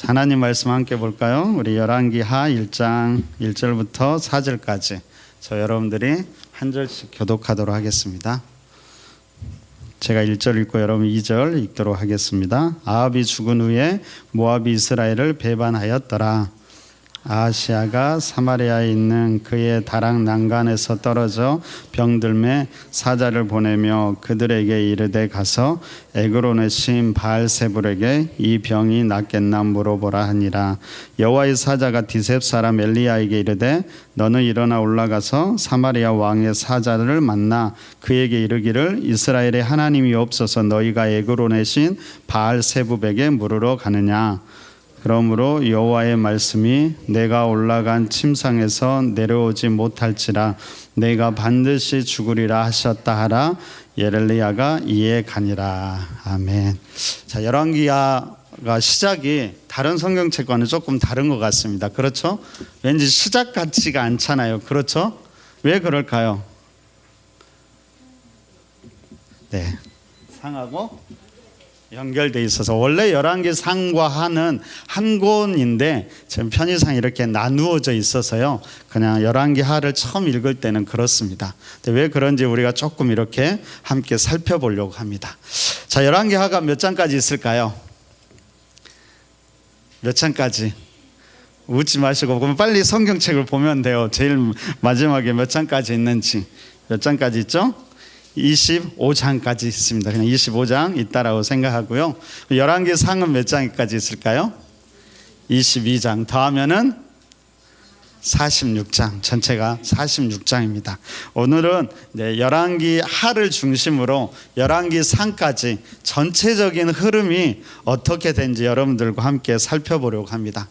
하나님 말씀 함께 볼까요? 우리 열왕기하 1장 1절부터 4절까지 저 여러분들이 한 절씩 교독하도록 하겠습니다. 제가 1절 읽고 여러분 2절 읽도록 하겠습니다. 아합이 죽은 후에 모압이 이스라엘을 배반하였더라. 아하시아가 사마리아에 있는 그의 다락 난간에서 떨어져 병들매 사자를 보내며 그들에게 이르되 가서 에그론의 신 바알세불에게 이 병이 낫겠나 물어보라 하니라. 여호와의 사자가 디셉 사람 엘리야에게 이르되 너는 일어나 올라가서 사마리아 왕의 사자를 만나 그에게 이르기를 이스라엘의 하나님이 없어서 너희가 에그론의 신 바알세불에게 물으러 가느냐. 그러므로 여호와의 말씀이 내가 올라간 침상에서 내려오지 못할지라 내가 반드시 죽으리라 하셨다 하라. 엘리야가 이에 가니라. 아멘. 자, 열왕기하가 시작이 다른 성경책과는 조금 다른 것 같습니다. 그렇죠? 왠지 시작 같지가 않잖아요. 그렇죠? 왜 그럴까요? 네, 상하고 연결돼 있어서 원래 열왕기 상과 하는 한 권인데 지금 편의상 이렇게 나누어져 있어서요. 그냥 열왕기 하를 처음 읽을 때는 그렇습니다. 근데 왜 그런지 우리가 조금 이렇게 함께 살펴보려고 합니다. 자, 열왕기 하가 몇 장까지 있을까요? 몇 장까지? 웃지 마시고 그럼 빨리 성경책을 보면 돼요. 제일 마지막에 몇 장까지 있는지. 몇 장까지 있죠? 25장까지 있습니다. 그냥 25장 있다라고 생각하고요. 열왕기 상은 몇 장까지 있을까요? 22장 더하면은 46장, 전체가 46장입니다. 오늘은 열왕기 하를 중심으로 열왕기 상까지 전체적인 흐름이 어떻게 된지 여러분들과 함께 살펴보려고 합니다.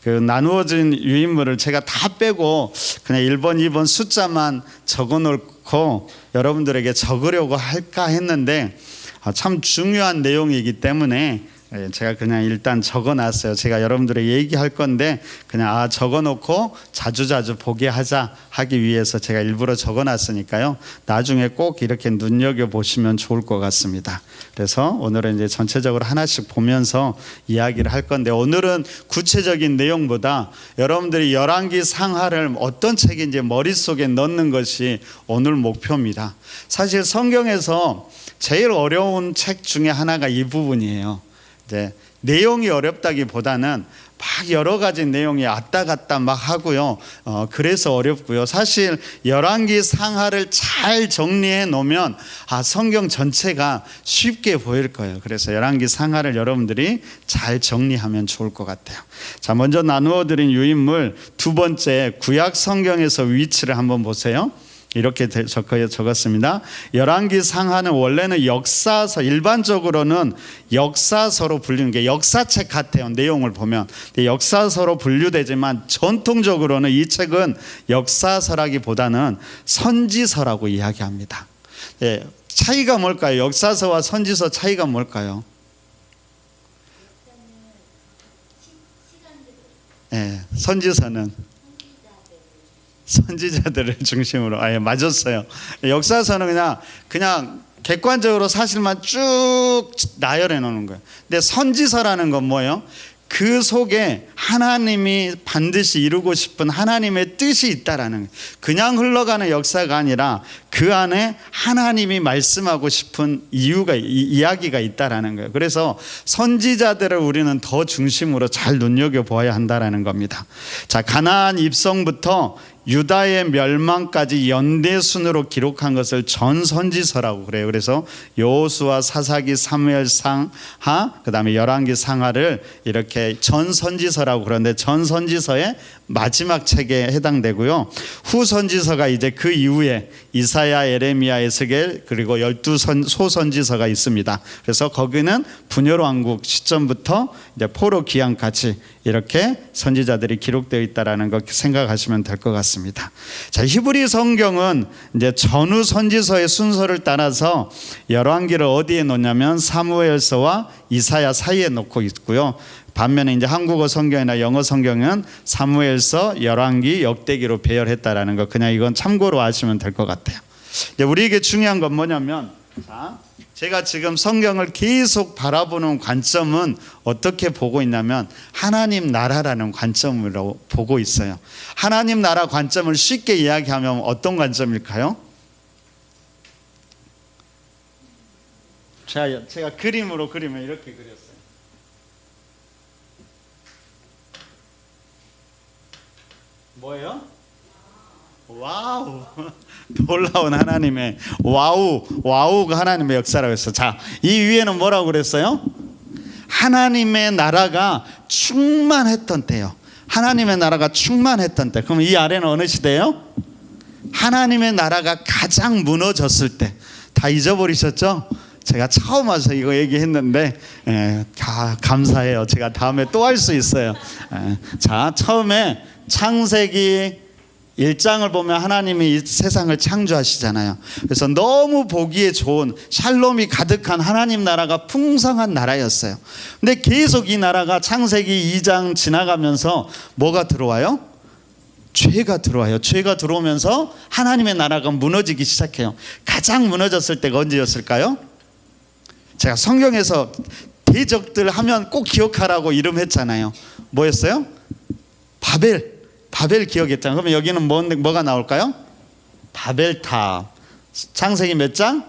그 나누어진 유인물을 제가 다 빼고 그냥 1번, 2번 숫자만 적어 놓고 여러분들에게 적으려고 할까 했는데 참 중요한 내용이기 때문에 제가 그냥 일단 적어놨어요. 제가 여러분들에게 얘기할 건데 그냥 적어놓고 자주자주 보게 하기 위해서 제가 일부러 적어놨으니까요. 나중에 꼭 이렇게 눈여겨보시면 좋을 것 같습니다. 그래서 오늘은 이제 전체적으로 하나씩 보면서 이야기를 할 건데 오늘은 구체적인 내용보다 여러분들이 열왕기 상하를 어떤 책인지 머릿속에 넣는 것이 오늘 목표입니다. 사실 성경에서 제일 어려운 책 중에 하나가 이 부분이에요. 내용이 어렵다기보다는 막 여러 가지 내용이 왔다 갔다 막 하고요. 그래서 어렵고요. 사실 열왕기 상하를 잘 정리해 놓으면 성경 전체가 쉽게 보일 거예요. 그래서 열왕기 상하를 여러분들이 잘 정리하면 좋을 것 같아요. 자, 먼저 나누어 드린 유인물 두 번째 구약 성경에서 위치를 한번 보세요. 이렇게 적었습니다. 열왕기 상하는 원래는 역사서, 일반적으로는 역사서로 불리는 게 역사책 같아요. 내용을 보면 역사서로 분류되지만 전통적으로는 이 책은 역사서라기보다는 선지서라고 이야기합니다. 차이가 뭘까요? 역사서와 선지서 차이가 뭘까요? 선지서는 선지자들을 중심으로 맞았어요. 역사서는 그냥 객관적으로 사실만 쭉 나열해 놓는 거예요. 근데 선지서라는 건 뭐예요? 그 속에 하나님이 반드시 이루고 싶은 하나님의 뜻이 있다라는 거예요. 그냥 흘러가는 역사가 아니라 그 안에 하나님이 말씀하고 싶은 이야기가 있다라는 거예요. 그래서 선지자들을 우리는 더 중심으로 잘 눈여겨보아야 한다라는 겁니다. 자, 가나안 입성부터 유다의 멸망까지 연대순으로 기록한 것을 전선지서라고 그래요. 그래서 여호수아, 사사기, 사무엘 상하, 그다음에 열왕기 상하를 이렇게 전선지서라고 그러는데 전선지서의 마지막 책에 해당되고요. 후선지서가 이제 그 이후에 이사야, 에레미야, 에스겔 그리고 12소선지서가 있습니다. 그래서 거기는 분열 왕국 시점부터 이제 포로 기한까지 이렇게 선지자들이 기록되어 있다라는 거 생각하시면 될 것 같습니다. 자, 히브리 성경은 이제 전후 선지서의 순서를 따라서 열왕기를 어디에 놓냐면 사무엘서와 이사야 사이에 놓고 있고요. 반면에 이제 한국어 성경이나 영어 성경은 사무엘서, 열왕기, 역대기로 배열했다라는 거 그냥 이건 참고로 아시면 될 것 같아요. 우리에게 중요한 건 뭐냐면 제가 지금 성경을 계속 바라보는 관점은 어떻게 보고 있냐면 하나님 나라라는 관점으로 보고 있어요. 하나님 나라 관점을 쉽게 이야기하면 어떤 관점일까요? 제가 그림으로 그리면 이렇게 그렸어요. 뭐예요? 와우. 놀라운 하나님의 와우가 하나님의 역사라고 했어요. 자, 이 위에는 뭐라고 그랬어요? 하나님의 나라가 충만했던 때요. 하나님의 나라가 충만했던 때. 그럼 이 아래는 어느 시대예요? 하나님의 나라가 가장 무너졌을 때. 다 잊어버리셨죠? 제가 처음 와서 이거 얘기했는데 감사해요. 제가 다음에 또 할 수 있어요. 자, 처음에 창세기 1장을 보면 하나님이 이 세상을 창조하시잖아요. 그래서 너무 보기에 좋은 샬롬이 가득한 하나님 나라가 풍성한 나라였어요. 근데 계속 이 나라가 창세기 2장 지나가면서 뭐가 들어와요? 죄가 들어와요. 죄가 들어오면서 하나님의 나라가 무너지기 시작해요. 가장 무너졌을 때가 언제였을까요? 제가 성경에서 대적들 하면 꼭 기억하라고 이름했잖아요. 뭐였어요? 바벨 기억했잖아요. 그러면 여기는 뭐가 나올까요? 바벨탑. 창세기 몇 장?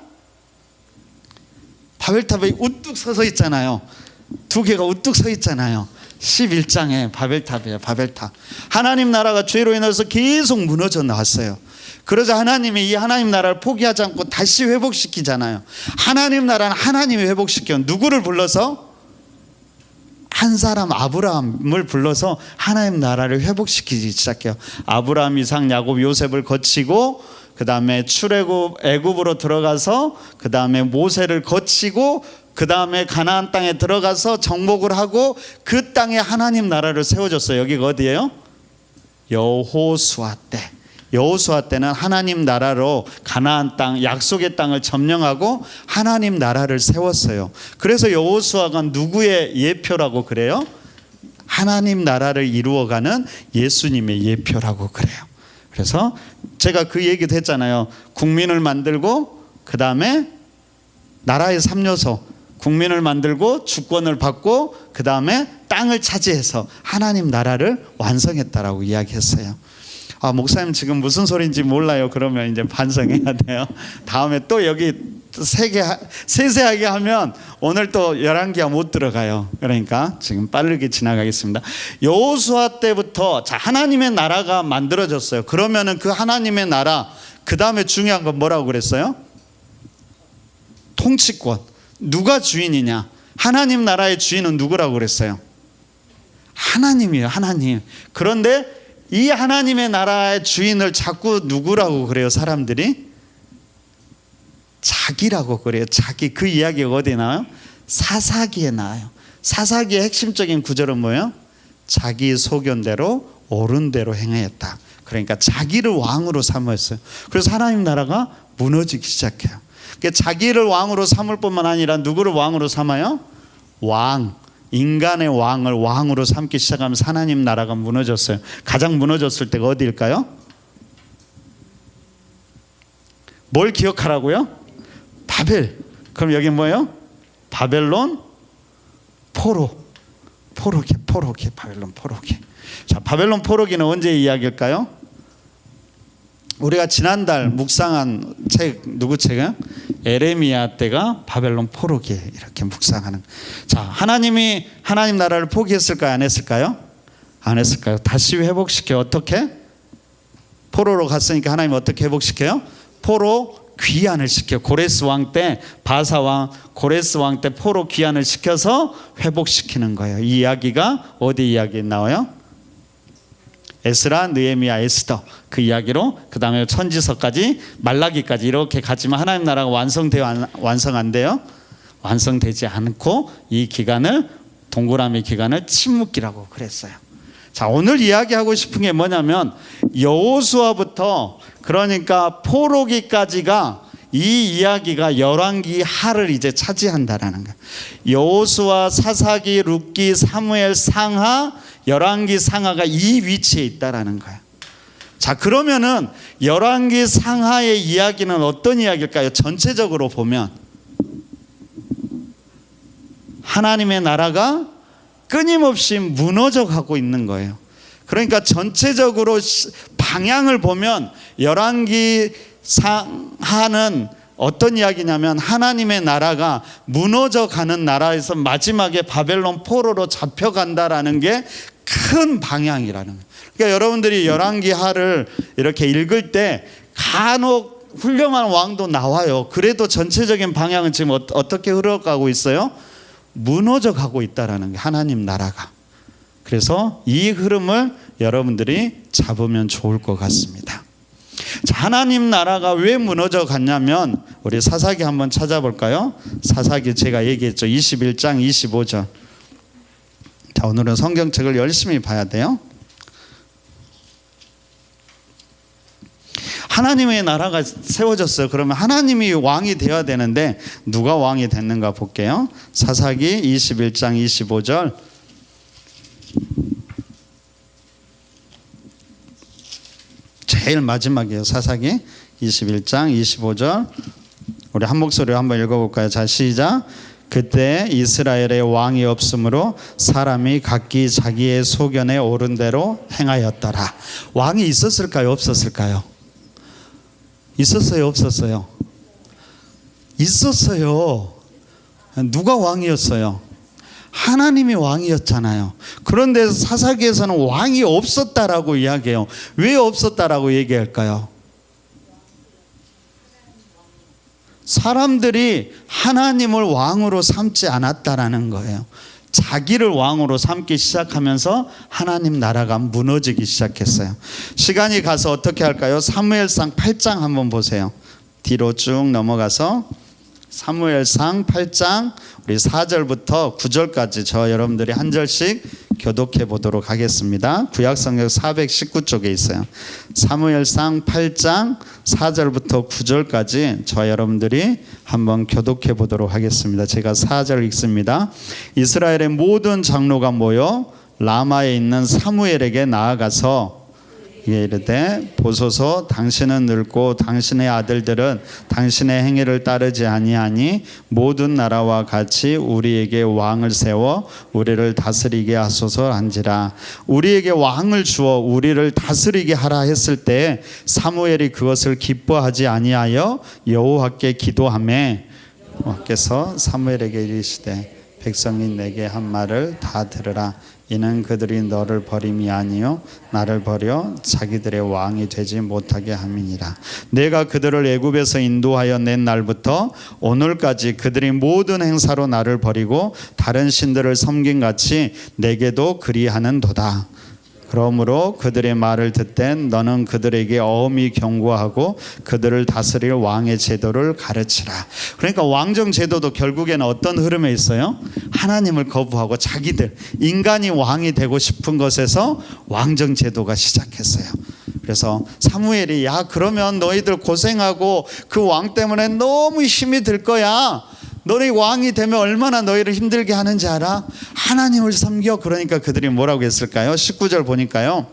바벨탑이 우뚝 서서 있잖아요. 두 개가 우뚝 서 있잖아요. 11장에 바벨탑이에요. 바벨탑. 하나님 나라가 죄로 인해서 계속 무너져 나왔어요. 그러자 하나님이 이 하나님 나라를 포기하지 않고 다시 회복시키잖아요. 하나님 나라는 하나님이 회복시켜요. 누구를 불러서? 한 사람 아브라함을 불러서 하나님 나라를 회복시키기 시작해요. 아브라함, 이삭, 야곱, 요셉을 거치고 그 다음에 출애굽 애굽으로 들어가서 그 다음에 모세를 거치고 그 다음에 가나안 땅에 들어가서 정복을 하고 그 땅에 하나님 나라를 세워줬어요. 여기가 어디예요? 여호수아 때. 여호수아 때는 하나님 나라로 가나안 땅, 약속의 땅을 점령하고 하나님 나라를 세웠어요. 그래서 여호수아가 누구의 예표라고 그래요? 하나님 나라를 이루어가는 예수님의 예표라고 그래요. 그래서 제가 그 얘기도 했잖아요. 국민을 만들고 그 다음에 나라의 3요소, 국민을 만들고 주권을 받고 그 다음에 땅을 차지해서 하나님 나라를 완성했다라고 이야기했어요. 아, 목사님 지금 무슨 소리인지 몰라요. 그러면 이제 반성해야 돼요. 다음에 또 여기 세세하게 하면 오늘 또 11기가 못 들어가요. 그러니까 지금 빠르게 지나가겠습니다. 여호수아 때부터 자, 하나님의 나라가 만들어졌어요. 그러면은 그 하나님의 나라 그 다음에 중요한 건 뭐라고 그랬어요? 통치권. 누가 주인이냐? 하나님 나라의 주인은 누구라고 그랬어요? 하나님이에요. 하나님. 그런데 이 하나님의 나라의 주인을 자꾸 누구라고 그래요? 사람들이 자기라고 그래요. 자기. 그 이야기가 어디에 나와요? 사사기에 나와요. 사사기의 핵심적인 구절은 뭐예요? 자기 소견대로 옳은 대로 행하였다. 그러니까 자기를 왕으로 삼았어요. 그래서 하나님 나라가 무너지기 시작해요. 그러니까 자기를 왕으로 삼을 뿐만 아니라 누구를 왕으로 삼아요? 왕. 인간의 왕을 왕으로 삼기 시작하면서 하나님 나라가 무너졌어요. 가장 무너졌을 때가 어디일까요? 뭘 기억하라고요? 바벨. 그럼 여기 뭐예요? 바벨론 포로기 바벨론 포로기. 자, 바벨론 포로기는 언제 이야기일까요? 우리가 지난달 묵상한 책, 누구 책이요? 에레미야 때가 바벨론 포로기 이렇게 묵상하는. 자, 하나님이 하나님 나라를 포기했을까요? 안 했을까요? 안 했을까요? 다시 회복시켜요. 어떻게? 포로로 갔으니까 하나님 어떻게 회복시켜요? 포로 귀환을 시켜요. 고레스 왕 때 바사 왕, 고레스 왕 때 포로 귀환을 시켜서 회복시키는 거예요. 이 이야기가 어디 이야기에 나와요? 에스라, 느헤미야, 에스더 그 이야기로 그 다음에 천지서까지 말라기까지 이렇게 갔지만 하나님 나라가 완성 안 돼요? 완성되지 않고 이 기간을 동그라미 기간을 침묵기라고 그랬어요. 자, 오늘 이야기하고 싶은 게 뭐냐면 여호수아부터 그러니까 포로기까지가 이 이야기가 열왕기 하를 이제 차지한다라는 거예요. 여호수아, 사사기, 룻기, 사무엘, 상하, 열왕기 상하가 이 위치에 있다라는 거예요. 자, 그러면은 열왕기 상하의 이야기는 어떤 이야기일까요? 전체적으로 보면 하나님의 나라가 끊임없이 무너져 가고 있는 거예요. 그러니까 전체적으로 방향을 보면 열왕기상하는 어떤 이야기냐면 하나님의 나라가 무너져 가는 나라에서 마지막에 바벨론 포로로 잡혀간다라는 게 큰 방향이라는 거예요. 그러니까 여러분들이 열왕기하를 이렇게 읽을 때 간혹 훌륭한 왕도 나와요. 그래도 전체적인 방향은 지금 어떻게 흘러가고 있어요? 무너져 가고 있다라는 게 하나님 나라가. 그래서 이 흐름을 여러분들이 잡으면 좋을 것 같습니다. 자, 하나님 나라가 왜 무너져 갔냐면 우리 사사기 한번 찾아볼까요? 사사기 제가 얘기했죠. 21장 25절. 자, 오늘은 성경책을 열심히 봐야 돼요. 하나님의 나라가 세워졌어요. 그러면 하나님이 왕이 되어야 되는데 누가 왕이 됐는가 볼게요. 사사기 21장 25절. 제일 마지막이에요. 사사기 21장 25절. 우리 한 목소리로 한번 읽어볼까요? 자, 시작. 그때 이스라엘의 왕이 없으므로 사람이 각기 자기의 소견에 옳은 대로 행하였더라. 왕이 있었을까요? 없었을까요? 있었어요? 없었어요? 있었어요. 누가 왕이었어요? 하나님이 왕이었잖아요. 그런데 사사기에서는 왕이 없었다라고 이야기해요. 왜 없었다라고 얘기할까요? 사람들이 하나님을 왕으로 삼지 않았다라는 거예요. 자기를 왕으로 삼기 시작하면서 하나님 나라가 무너지기 시작했어요. 시간이 가서 어떻게 할까요? 사무엘상 8장 한번 보세요. 뒤로 쭉 넘어가서 사무엘상 8장 우리 4절부터 9절까지 저 여러분들이 한 절씩 교독해 보도록 하겠습니다. 구약성경 419쪽에 있어요. 사무엘상 8장 4절부터 9절까지 저 여러분들이 한번 교독해 보도록 하겠습니다. 제가 4절 읽습니다. 이스라엘의 모든 장로가 모여 라마에 있는 사무엘에게 나아가서 이르되 보소서 당신은 늙고 당신의 아들들은 당신의 행위를 따르지 아니하니 모든 나라와 같이 우리에게 왕을 세워 우리를 다스리게 하소서 한지라. 우리에게 왕을 주어 우리를 다스리게 하라 했을 때 사무엘이 그것을 기뻐하지 아니하여 여호와께 기도하매 여호와께서 사무엘에게 이르시되 백성이 내게 한 말을 다 들으라. 이는 그들이 너를 버림이 아니요 나를 버려 자기들의 왕이 되지 못하게 함이니라. 내가 그들을 애굽에서 인도하여 낸 날부터 오늘까지 그들이 모든 행사로 나를 버리고 다른 신들을 섬긴 같이 내게도 그리하는도다. 그러므로 그들의 말을 듣되 너는 그들에게 엄히 경고하고 그들을 다스릴 왕의 제도를 가르치라. 그러니까 왕정 제도도 결국에는 어떤 흐름에 있어요? 하나님을 거부하고 자기들 인간이 왕이 되고 싶은 것에서 왕정 제도가 시작했어요. 그래서 사무엘이 야 그러면 너희들 고생하고 그 왕 때문에 너무 힘이 들 거야. 너희 왕이 되면 얼마나 너희를 힘들게 하는지 알아? 하나님을 섬겨. 그러니까 그들이 뭐라고 했을까요? 19절 보니까요.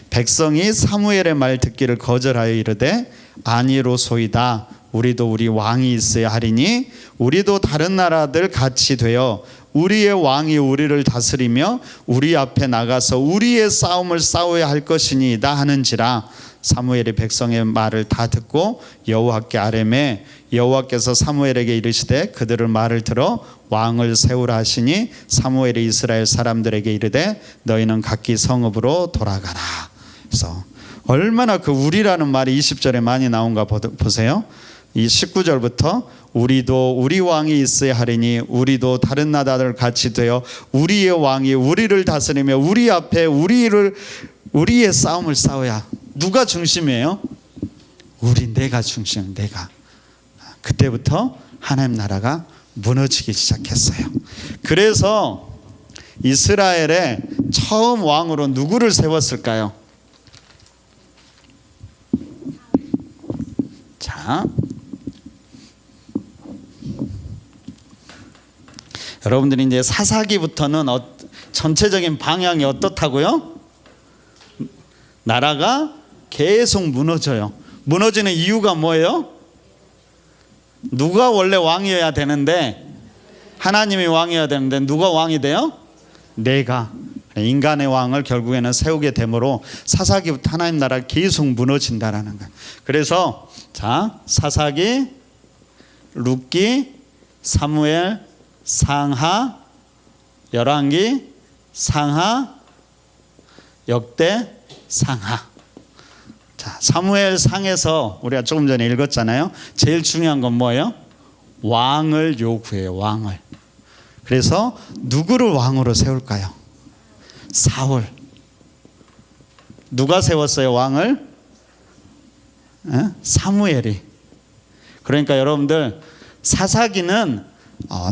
백성이 사무엘의 말 듣기를 거절하여 이르되 아니로소이다. 우리도 우리 왕이 있어야 하리니 우리도 다른 나라들 같이 되어 우리의 왕이 우리를 다스리며 우리 앞에 나가서 우리의 싸움을 싸워야 할 것이니이다 하는지라. 사무엘이 백성의 말을 다 듣고 여호와께 아뢰매 여호와께서 사무엘에게 이르시되 그들을 말을 들어 왕을 세우라 하시니 사무엘이 이스라엘 사람들에게 이르되 너희는 각기 성읍으로 돌아가라. 그래서 얼마나 그 우리라는 말이 20절에 많이 나온가 보세요. 이 19절부터 우리도 우리 왕이 있어야 하리니 우리도 다른 나라들 같이 되어 우리의 왕이 우리를 다스리며 우리 앞에 우리의 싸움을 싸워야. 누가 중심이에요? 내가 중심, 내가. 그때부터 하나님 나라가 무너지기 시작했어요. 그래서 이스라엘의 처음 왕으로 누구를 세웠을까요? 자, 여러분들이 이제 사사기부터는 전체적인 방향이 어떻다고요? 나라가 계속 무너져요. 무너지는 이유가 뭐예요? 누가 원래 왕이어야 되는데 하나님이 왕이어야 되는데 누가 왕이 돼요? 내가. 인간의 왕을 결국에는 세우게 되므로 사사기부터 하나님 나라가 계속 무너진다라는 거예요. 그래서 자, 사사기, 룻기, 사무엘, 상하, 열왕기, 상하, 역대, 상하. 자, 사무엘 상에서 우리가 조금 전에 읽었잖아요. 제일 중요한 건 뭐예요? 왕을 요구해요. 왕을. 그래서 누구를 왕으로 세울까요? 사울. 누가 세웠어요, 왕을? 사무엘이. 그러니까 여러분들 사사기는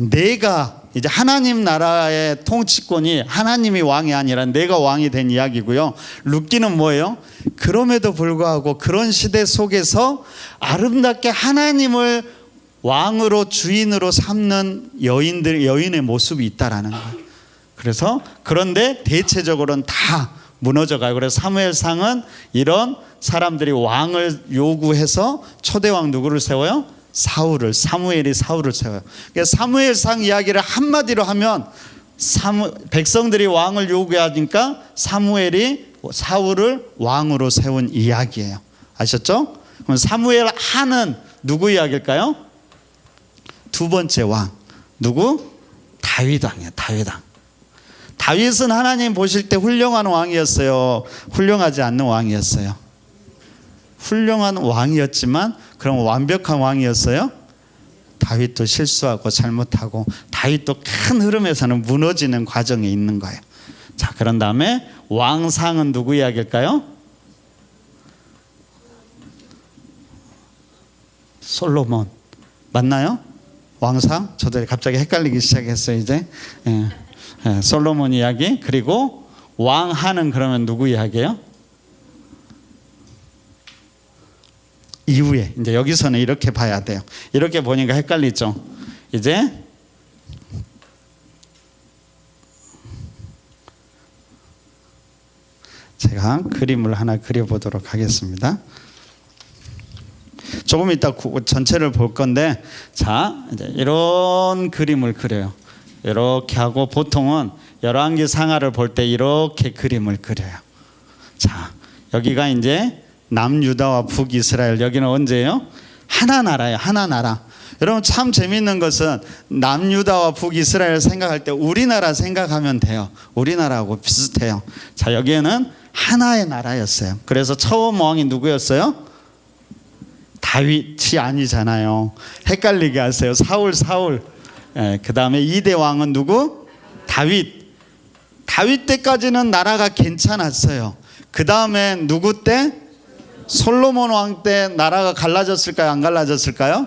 내가 이제 하나님 나라의 통치권이 하나님이 왕이 아니라 내가 왕이 된 이야기고요. 룻기는 뭐예요? 그럼에도 불구하고 그런 시대 속에서 아름답게 하나님을 왕으로 주인으로 삼는 여인의 모습이 있다라는 거예요. 그래서 그런데 대체적으로는 다 무너져가요. 그래서 사무엘상은 이런 사람들이 왕을 요구해서 초대왕 누구를 세워요? 사무엘이 사울을 세워요. 그러니까 사무엘상 이야기를 한마디로 하면 백성들이 왕을 요구하니까 사무엘이 사울을 왕으로 세운 이야기예요. 아셨죠? 그럼 사무엘 하는 누구 이야기일까요? 두 번째 왕. 누구? 다윗 왕이에요. 다윗 왕. 다윗은 하나님 보실 때 훌륭한 왕이었어요? 훌륭하지 않는 왕이었어요? 훌륭한 왕이었지만 그럼 완벽한 왕이었어요? 다윗도 실수하고 잘못하고 다윗도 큰 흐름에서는 무너지는 과정에 있는 거예요. 자, 그런 다음에 왕상은 누구 이야기일까요? 솔로몬. 맞나요? 왕상? 저도 갑자기 헷갈리기 시작했어요 이제. 솔로몬 이야기. 그리고 왕하는 그러면 누구 이야기예요? 이후에 이제 여기서는 이렇게 봐야 돼요. 이렇게 보니까 헷갈리죠. 이제 제가 그림을 하나 그려보도록 하겠습니다. 조금 이따 전체를 볼 건데, 자, 이제 이런 그림을 그려요. 이렇게 하고 보통은 열왕기 상하를 볼 때 이렇게 그림을 그려요. 자, 여기가 이제 남유다와 북이스라엘. 여기는 언제예요? 하나 나라예요. 하나 나라. 여러분 참 재밌는 것은 남유다와 북이스라엘 생각할 때 우리나라 생각하면 돼요. 우리나라하고 비슷해요. 자, 여기에는 하나의 나라였어요. 그래서 처음 왕이 누구였어요? 다윗이 아니잖아요. 헷갈리게 하세요. 사울. 그 다음에 2대 왕은 누구? 다윗. 다윗 때까지는 나라가 괜찮았어요. 그 다음에 누구 때? 솔로몬 왕 때 나라가 갈라졌을까요? 안 갈라졌을까요?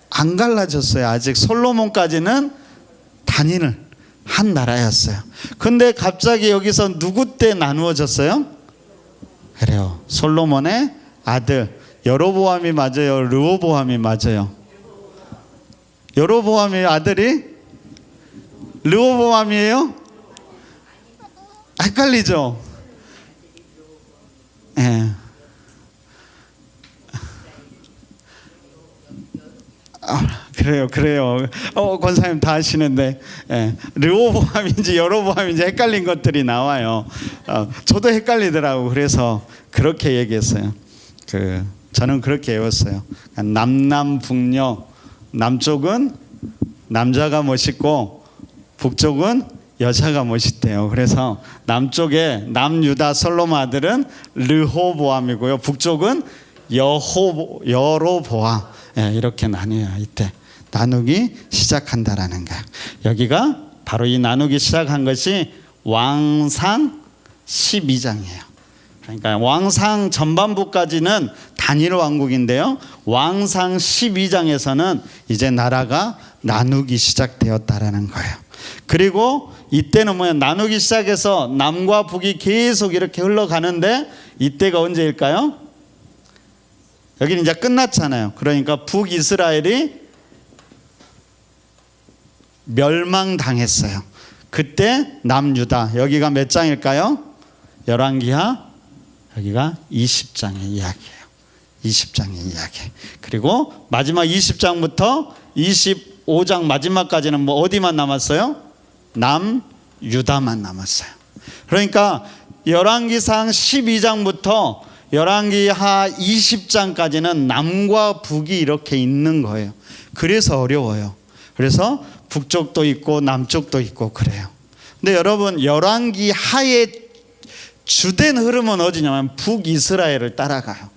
안 갈라졌어요. 아직 솔로몬까지는 단일을 한 나라였어요. 근데 갑자기 여기서 누구 때 나누어졌어요? 그래요. 솔로몬의 아들 여로보암이 맞아요? 르호보암이 맞아요? 여로보암의 아들이 르호보암이에요? 헷갈리죠? 예. 그래요. 권사님 다 아시는데, 르호보암인지 여로보암인지 헷갈린 것들이 나와요. 저도 헷갈리더라고. 그래서 그렇게 얘기했어요. 저는 그렇게 외웠어요. 남남북녀. 남쪽은 남자가 멋있고 북쪽은 여자가 멋있대요. 그래서 남쪽에 남유다 솔로몬 아들은 르호보암이고요. 북쪽은 여로보암. 이렇게 나뉘어요. 이때 나누기 시작한다라는 거예요. 여기가 바로 이 나누기 시작한 것이 왕상 12장이에요. 그러니까 왕상 전반부까지는 단일 왕국인데요. 왕상 12장에서는 이제 나라가 나누기 시작되었다라는 거예요. 그리고 이때는 뭐야? 나누기 시작해서 남과 북이 계속 이렇게 흘러가는데 이때가 언제일까요? 여기는 이제 끝났잖아요. 그러니까 북이스라엘이 멸망당했어요. 그때 남유다. 여기가 몇 장일까요? 열왕기하 여기가 20장의 이야기예요. 20장의 이야기. 그리고 마지막 20장부터 25 15장 마지막까지는 뭐 어디만 남았어요? 남유다만 남았어요. 그러니까 열왕기상 12장부터 열왕기하 20장까지는 남과 북이 이렇게 있는 거예요. 그래서 어려워요. 그래서 북쪽도 있고 남쪽도 있고 그래요. 근데 여러분, 열왕기하의 주된 흐름은 어디냐면 북이스라엘을 따라가요.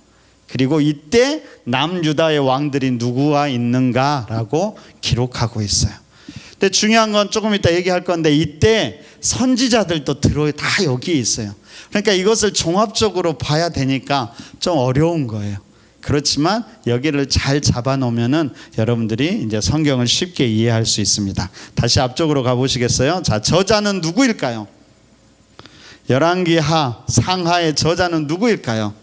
그리고 이때 남유다의 왕들이 누구와 있는가라고 기록하고 있어요. 근데 중요한 건 조금 이따 얘기할 건데, 이때 선지자들도 다 여기에 있어요. 그러니까 이것을 종합적으로 봐야 되니까 좀 어려운 거예요. 그렇지만 여기를 잘 잡아놓으면은 여러분들이 이제 성경을 쉽게 이해할 수 있습니다. 다시 앞쪽으로 가보시겠어요? 자, 저자는 누구일까요? 열왕기하 상하의 저자는 누구일까요?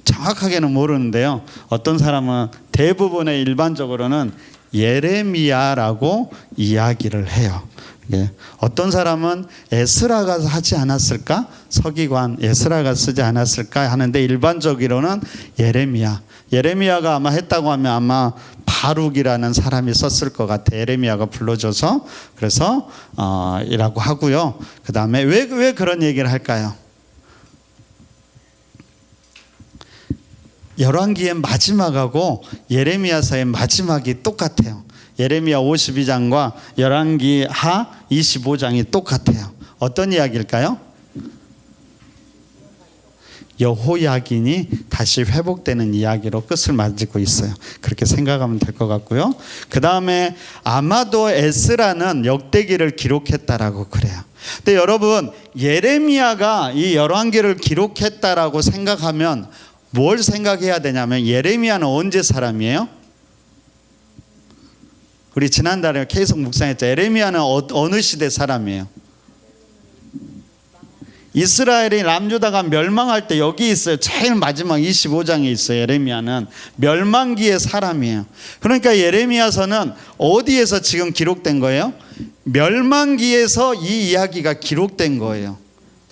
정확하게는 모르는데요. 어떤 사람은 대부분의 일반적으로는 예레미야라고 이야기를 해요. 어떤 사람은 에스라가 하지 않았을까? 서기관 에스라가 쓰지 않았을까 하는데, 일반적으로는 예레미야가 아마 했다고 하면 아마 바룩이라는 사람이 썼을 것 같아. 예레미야가 불러줘서 그래서 이라고 하고요. 그 다음에 왜 그런 얘기를 할까요? 열왕기의 마지막하고 예레미야서의 마지막이 똑같아요. 예레미야 52장과 열왕기하 25장이 똑같아요. 어떤 이야기일까요? 여호야긴이 다시 회복되는 이야기로 끝을 맺고 있어요. 그렇게 생각하면 될 것 같고요. 그 다음에 아마도 에스라는 역대기를 기록했다라고 그래요. 근데 여러분, 예레미야가 이 열왕기를 기록했다라고 생각하면 뭘 생각해야 되냐면, 예레미야는 언제 사람이에요? 우리 지난달에 계속 묵상했죠. 예레미야는 어느 시대 사람이에요? 이스라엘이 남유다가 멸망할 때 여기 있어요. 제일 마지막 25장에 있어요. 예레미야는 멸망기의 사람이에요. 그러니까 예레미야서는 어디에서 지금 기록된 거예요? 멸망기에서 이 이야기가 기록된 거예요.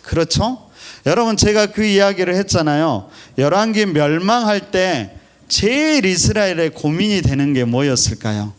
그렇죠? 여러분, 제가 그 이야기를 했잖아요. 열왕기 멸망할 때 제일 이스라엘의 고민이 되는 게 뭐였을까요?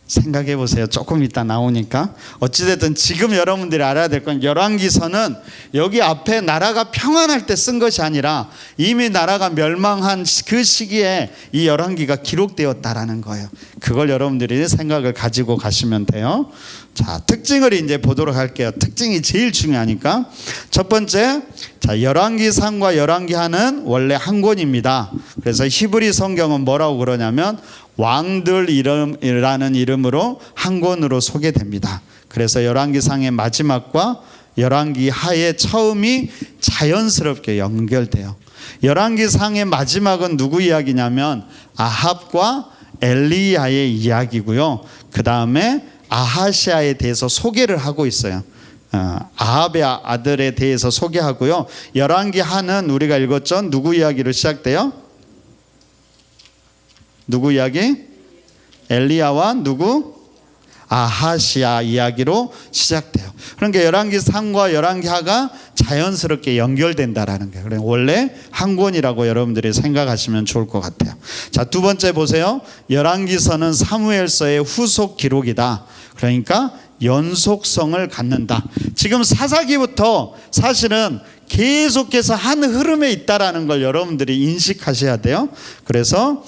생각해 보세요. 조금 이따 나오니까. 어찌됐든 지금 여러분들이 알아야 될 건, 열왕기서는 여기 앞에 나라가 평안할 때 쓴 것이 아니라 이미 나라가 멸망한 그 시기에 이 열왕기가 기록되었다라는 거예요. 그걸 여러분들이 생각을 가지고 가시면 돼요. 자, 특징을 이제 보도록 할게요. 특징이 제일 중요하니까. 첫 번째, 자, 열왕기상과 열왕기하는 원래 한 권입니다. 그래서 히브리 성경은 뭐라고 그러냐면 왕들 이름이라는 이름으로 한 권으로 소개됩니다. 그래서 열왕기상의 마지막과 열왕기하의 처음이 자연스럽게 연결돼요. 열왕기상의 마지막은 누구 이야기냐면 아합과 엘리야의 이야기고요. 그 다음에 아하시아에 대해서 소개를 하고 있어요. 아합의 아들에 대해서 소개하고요. 열왕기하는 우리가 읽었죠. 누구 이야기로 시작돼요? 누구 이야기? 엘리야와 누구? 아하시아 이야기로 시작돼요. 그러니까 열왕기상과 열왕기하가 자연스럽게 연결된다라는 거예요. 그러니까 원래 한 권이라고 여러분들이 생각하시면 좋을 것 같아요. 자, 두 번째 보세요. 열왕기서는 사무엘서의 후속 기록이다. 그러니까 연속성을 갖는다. 지금 사사기부터 사실은 계속해서 한 흐름에 있다라는 걸 여러분들이 인식하셔야 돼요. 그래서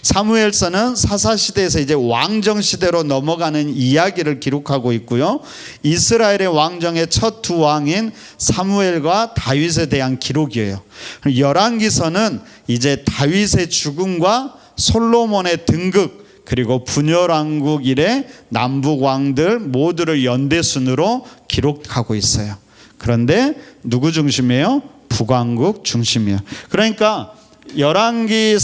사무엘서는 사사시대에서 이제 왕정시대로 넘어가는 이야기를 기록하고 있고요. 이스라엘의 왕정의 첫 두 왕인 사무엘과 다윗에 대한 기록이에요. 열왕기서는 이제 다윗의 죽음과 솔로몬의 등극, 그리고 분열왕국 이래 남북 왕들 모두를 연대순으로 기록하고 있어요. 그런데 누구 중심이에요? 북왕국 중심이에요. 그러니까 열왕기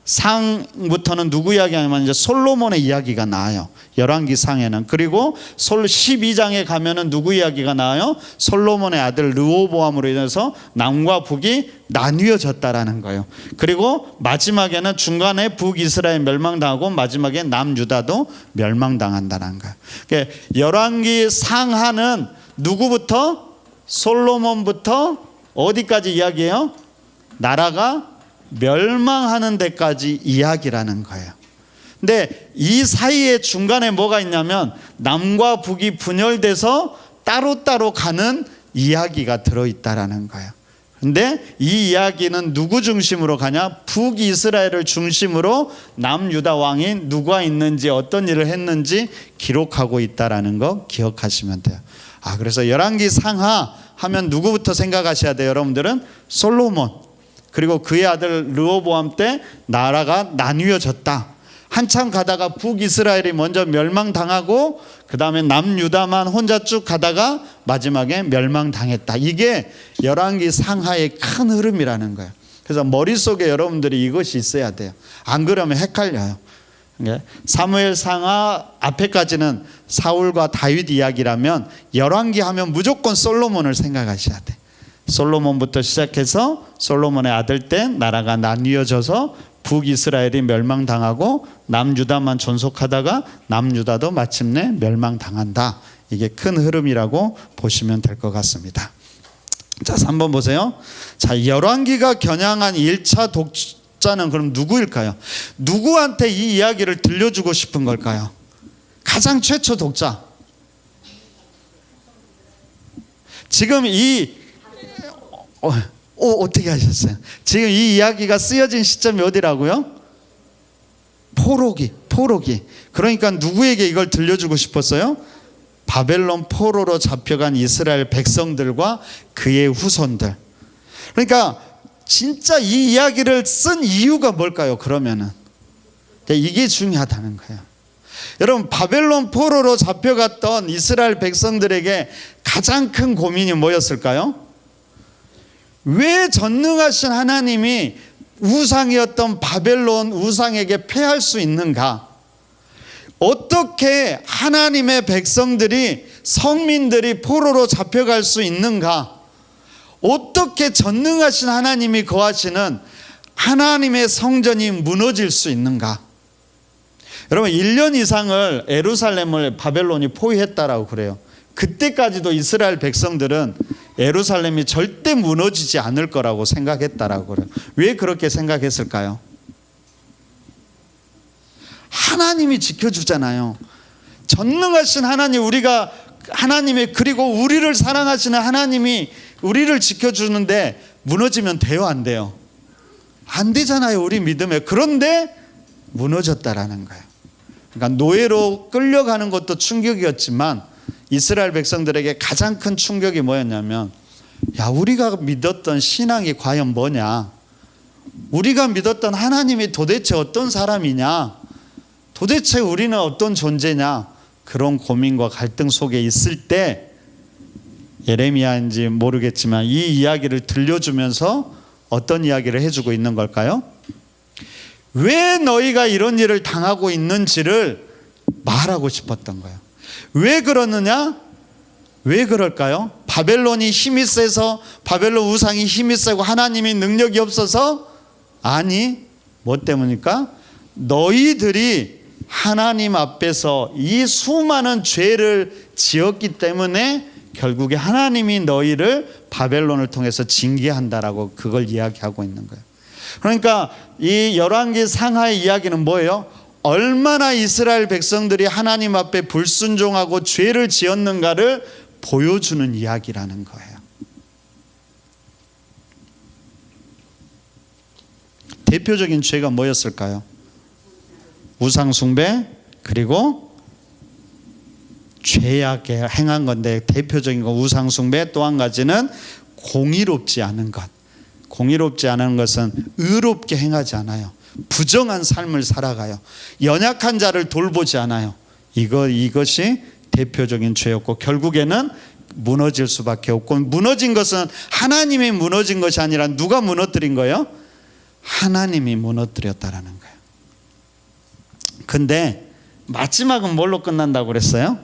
상부터는 누구 이야기하냐면 이제 솔로몬의 이야기가 나와요. 열왕기 상에는. 그리고 12장에 가면은 누구 이야기가 나와요? 솔로몬의 아들 르호보암으로 인해서 남과 북이 나뉘어졌다라는 거예요. 그리고 마지막에는 중간에 북이스라엘 멸망당하고 마지막에 남유다도 멸망당한다는 거예요. 그러니까 열왕기 상하는 누구부터? 솔로몬부터 어디까지 이야기해요? 나라가 멸망하는 데까지 이야기라는 거예요. 근데 이 사이에 중간에 뭐가 있냐면 남과 북이 분열돼서 따로따로 가는 이야기가 들어있다라는 거예요. 근데 이 이야기는 누구 중심으로 가냐? 북이스라엘을 중심으로 남유다 왕이 누가 있는지 어떤 일을 했는지 기록하고 있다라는 거 기억하시면 돼요. 그래서 열왕기 상하 하면 누구부터 생각하셔야 돼요? 여러분들은 솔로몬, 그리고 그의 아들 르호보암 때 나라가 나뉘어졌다. 한참 가다가 북이스라엘이 먼저 멸망당하고 그 다음에 남유다만 혼자 쭉 가다가 마지막에 멸망당했다. 이게 열왕기 상하의 큰 흐름이라는 거예요. 그래서 머릿속에 여러분들이 이것이 있어야 돼요. 안 그러면 헷갈려요. 사무엘 상하 앞에까지는 사울과 다윗 이야기라면 열왕기 하면 무조건 솔로몬을 생각하셔야 돼. 솔로몬부터 시작해서 솔로몬의 아들 때 나라가 나뉘어져서 북이스라엘이 멸망당하고 남유다만 존속하다가 남유다도 마침내 멸망당한다. 이게 큰 흐름이라고 보시면 될 것 같습니다. 자, 3번 보세요. 자, 열왕기가 겨냥한 1차 독자는 그럼 누구일까요? 누구한테 이 이야기를 들려주고 싶은 걸까요? 가장 최초 독자. 지금 어떻게 하셨어요? 지금 이 이야기가 쓰여진 시점이 어디라고요? 포로기. 그러니까 누구에게 이걸 들려주고 싶었어요? 바벨론 포로로 잡혀간 이스라엘 백성들과 그의 후손들. 그러니까 진짜 이 이야기를 쓴 이유가 뭘까요? 그러면은 이게 중요하다는 거예요. 여러분, 바벨론 포로로 잡혀갔던 이스라엘 백성들에게 가장 큰 고민이 뭐였을까요? 왜 전능하신 하나님이 우상이었던 바벨론 우상에게 패할 수 있는가? 어떻게 하나님의 백성들이, 성민들이 포로로 잡혀갈 수 있는가? 어떻게 전능하신 하나님이 거하시는 하나님의 성전이 무너질 수 있는가? 여러분, 1년 이상을 예루살렘을 바벨론이 포위했다라고 그래요. 그때까지도 이스라엘 백성들은 예루살렘이 절대 무너지지 않을 거라고 생각했다라고 그래요. 왜 그렇게 생각했을까요? 하나님이 지켜주잖아요. 전능하신 하나님, 우리가 하나님의, 그리고 우리를 사랑하시는 하나님이 우리를 지켜주는데 무너지면 돼요, 안 돼요? 안 되잖아요, 우리 믿음에. 그런데 무너졌다라는 거예요. 그러니까 노예로 끌려가는 것도 충격이었지만 이스라엘 백성들에게 가장 큰 충격이 뭐였냐면, 우리가 믿었던 신앙이 과연 뭐냐? 우리가 믿었던 하나님이 도대체 어떤 사람이냐? 도대체 우리는 어떤 존재냐? 그런 고민과 갈등 속에 있을 때 예레미야인지 모르겠지만 이 이야기를 들려주면서 어떤 이야기를 해주고 있는 걸까요? 왜 너희가 이런 일을 당하고 있는지를 말하고 싶었던 거예요. 왜 그러느냐? 왜 그럴까요? 바벨론이 힘이 세서, 바벨론 우상이 힘이 세고 하나님이 능력이 없어서? 아니, 뭐 때문일까? 너희들이 하나님 앞에서 이 수많은 죄를 지었기 때문에 결국에 하나님이 너희를 바벨론을 통해서 징계한다라고 그걸 이야기하고 있는 거예요. 그러니까 이 열왕기 상하의 이야기는 뭐예요? 얼마나 이스라엘 백성들이 하나님 앞에 불순종하고 죄를 지었는가를 보여주는 이야기라는 거예요. 대표적인 죄가 뭐였을까요? 우상 숭배, 그리고 죄악에 행한 건데 대표적인 거 우상 숭배, 또 한 가지는 공의롭지 않은 것. 공의롭지 않은 것은 의롭게 행하지 않아요. 부정한 삶을 살아가요. 연약한 자를 돌보지 않아요. 이것이 대표적인 죄였고 결국에는 무너질 수밖에 없고, 무너진 것은 하나님이 무너진 것이 아니라 누가 무너뜨린 거예요? 하나님이 무너뜨렸다라는 거예요. 근데 마지막은 뭘로 끝난다고 그랬어요?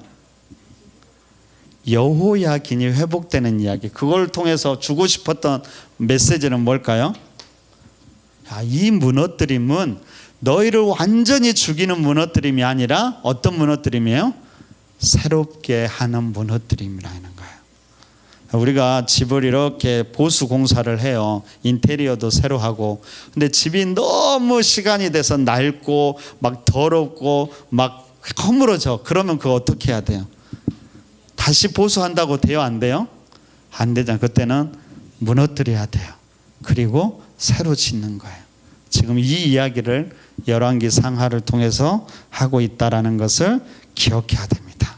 여호야긴이 회복되는 이야기. 그걸 통해서 주고 싶었던 메시지는 뭘까요? 이 무너뜨림은 너희를 완전히 죽이는 무너뜨림이 아니라 어떤 무너뜨림이에요? 새롭게 하는 무너뜨림이라는 거예요. 우리가 집을 이렇게 보수 공사를 해요. 인테리어도 새로 하고. 근데 집이 너무 시간이 돼서 낡고 막 더럽고 막 허물어져. 그러면 그거 어떻게 해야 돼요? 다시 보수한다고 돼요? 안 돼요? 안 되잖아요. 그때는 무너뜨려야 돼요. 그리고 새로 짓는 거예요. 지금 이 이야기를 열왕기 상하를 통해서 하고 있다라는 것을 기억해야 됩니다.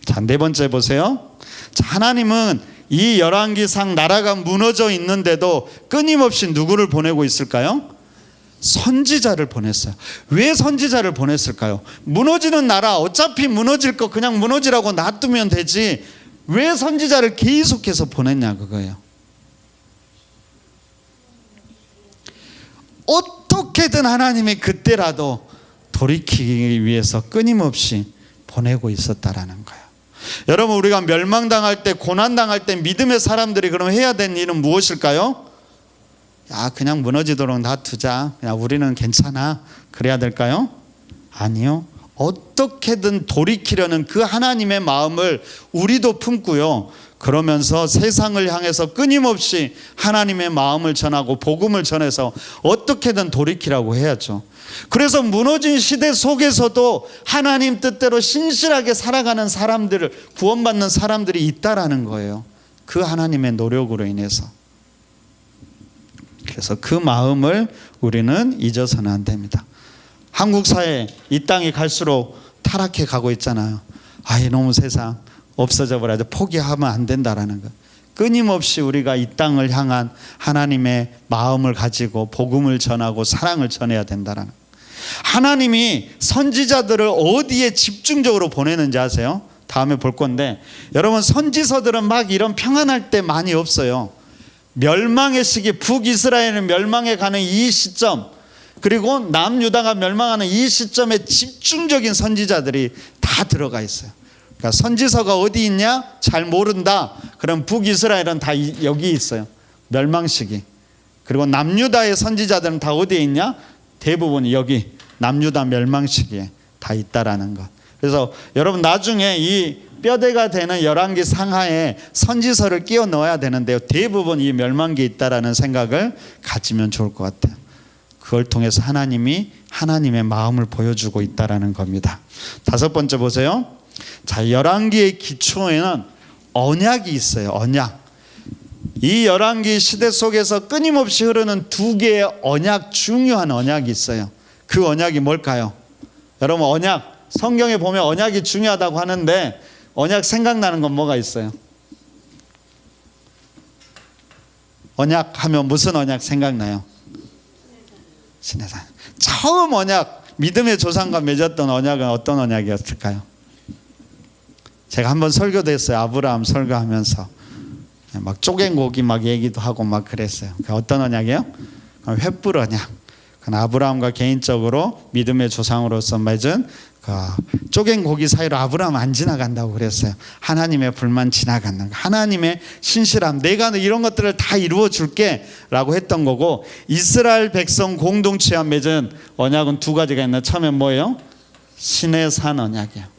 자, 네 번째 보세요. 자, 하나님은 이 열왕기상 나라가 무너져 있는데도 끊임없이 누구를 보내고 있을까요? 선지자를 보냈어요. 왜 선지자를 보냈을까요? 무너지는 나라 어차피 무너질 거 그냥 무너지라고 놔두면 되지 왜 선지자를 계속해서 보냈냐 그거예요. 어떻게든 하나님이 그때라도 돌이키기 위해서 끊임없이 보내고 있었다라는 거예요. 여러분 우리가 멸망당할 때 고난당할 때 믿음의 사람들이 그럼 해야 되는 일은 무엇일까요? 야 그냥 무너지도록 놔두자. 그냥 우리는 괜찮아. 그래야 될까요? 아니요. 어떻게든 돌이키려는 그 하나님의 마음을 우리도 품고요. 그러면서 세상을 향해서 끊임없이 하나님의 마음을 전하고 복음을 전해서 어떻게든 돌이키라고 해야죠. 그래서 무너진 시대 속에서도 하나님 뜻대로 신실하게 살아가는 사람들을 구원받는 사람들이 있다라는 거예요. 그 하나님의 노력으로 인해서. 그래서 그 마음을 우리는 잊어서는 안 됩니다. 한국 사회 이 땅이 갈수록 타락해 가고 있잖아요. 아, 이놈의 세상 없어져 버려야 포기하면 안 된다라는 거. 끊임없이 우리가 이 땅을 향한 하나님의 마음을 가지고 복음을 전하고 사랑을 전해야 된다라는 거. 하나님이 선지자들을 어디에 집중적으로 보내는지 아세요? 다음에 볼 건데 여러분 선지서들은 막 이런 평안할 때 많이 없어요. 멸망의 시기 북이스라엘은 멸망해 가는 이 시점 그리고 남유다가 멸망하는 이 시점에 집중적인 선지자들이 다 들어가 있어요. 그러니까 선지서가 어디 있냐? 잘 모른다. 그럼 북이스라엘은 다 여기 있어요. 멸망 시기. 그리고 남유다의 선지자들은 다 어디에 있냐? 대부분 여기 남유다 멸망 시기에 다 있다라는 것. 그래서 여러분 나중에 이 뼈대가 되는 열왕기 상하에 선지서를 끼워 넣어야 되는데요. 대부분 이 멸망기에 있다라는 생각을 가지면 좋을 것 같아요. 그걸 통해서 하나님이 하나님의 마음을 보여주고 있다라는 겁니다. 다섯 번째 보세요. 자, 열왕기의 기초에는 언약이 있어요. 언약. 이 열왕기 시대 속에서 끊임없이 흐르는 두 개의 언약, 중요한 언약이 있어요. 그 언약이 뭘까요? 여러분 언약, 성경에 보면 언약이 중요하다고 하는데 언약 생각나는 건 뭐가 있어요? 언약 하면 무슨 언약 생각나요? 신해산. 처음 언약, 믿음의 조상과 맺었던 언약은 어떤 언약이었을까요? 제가 한번 설교도 했어요. 아브라함 설교하면서 막 쪼갠 고기 막 얘기도 하고 막 그랬어요. 어떤 언약이에요? 횃불 언약. 아브라함과 개인적으로 믿음의 조상으로서 맺은 쪼갠 고기 사이로 아브라함 안 지나간다고 그랬어요. 하나님의 불만 지나가는 거. 하나님의 신실함. 내가 이런 것들을 다 이루어 줄게 라고 했던 거고 이스라엘 백성 공동체와 맺은 언약은 두 가지가 있는데 처음에 뭐예요? 시내산 언약이에요.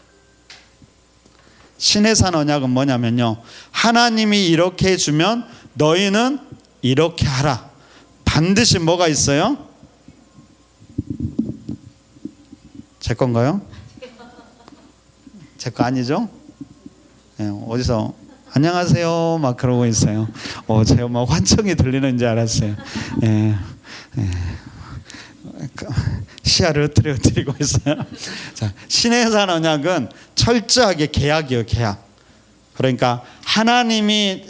시내산 언약은 뭐냐면요. 하나님이 이렇게 해주면 너희는 이렇게 하라. 반드시 뭐가 있어요? 제 건가요? 제 거 아니죠? 네, 어디서 안녕하세요 막 그러고 있어요. 제가 막 환청이 들리는 줄 알았어요. 네, 네. 시야를 흐트리고 있어요. 자, 시내산 언약은 철저하게 계약이에요. 계약. 그러니까 하나님이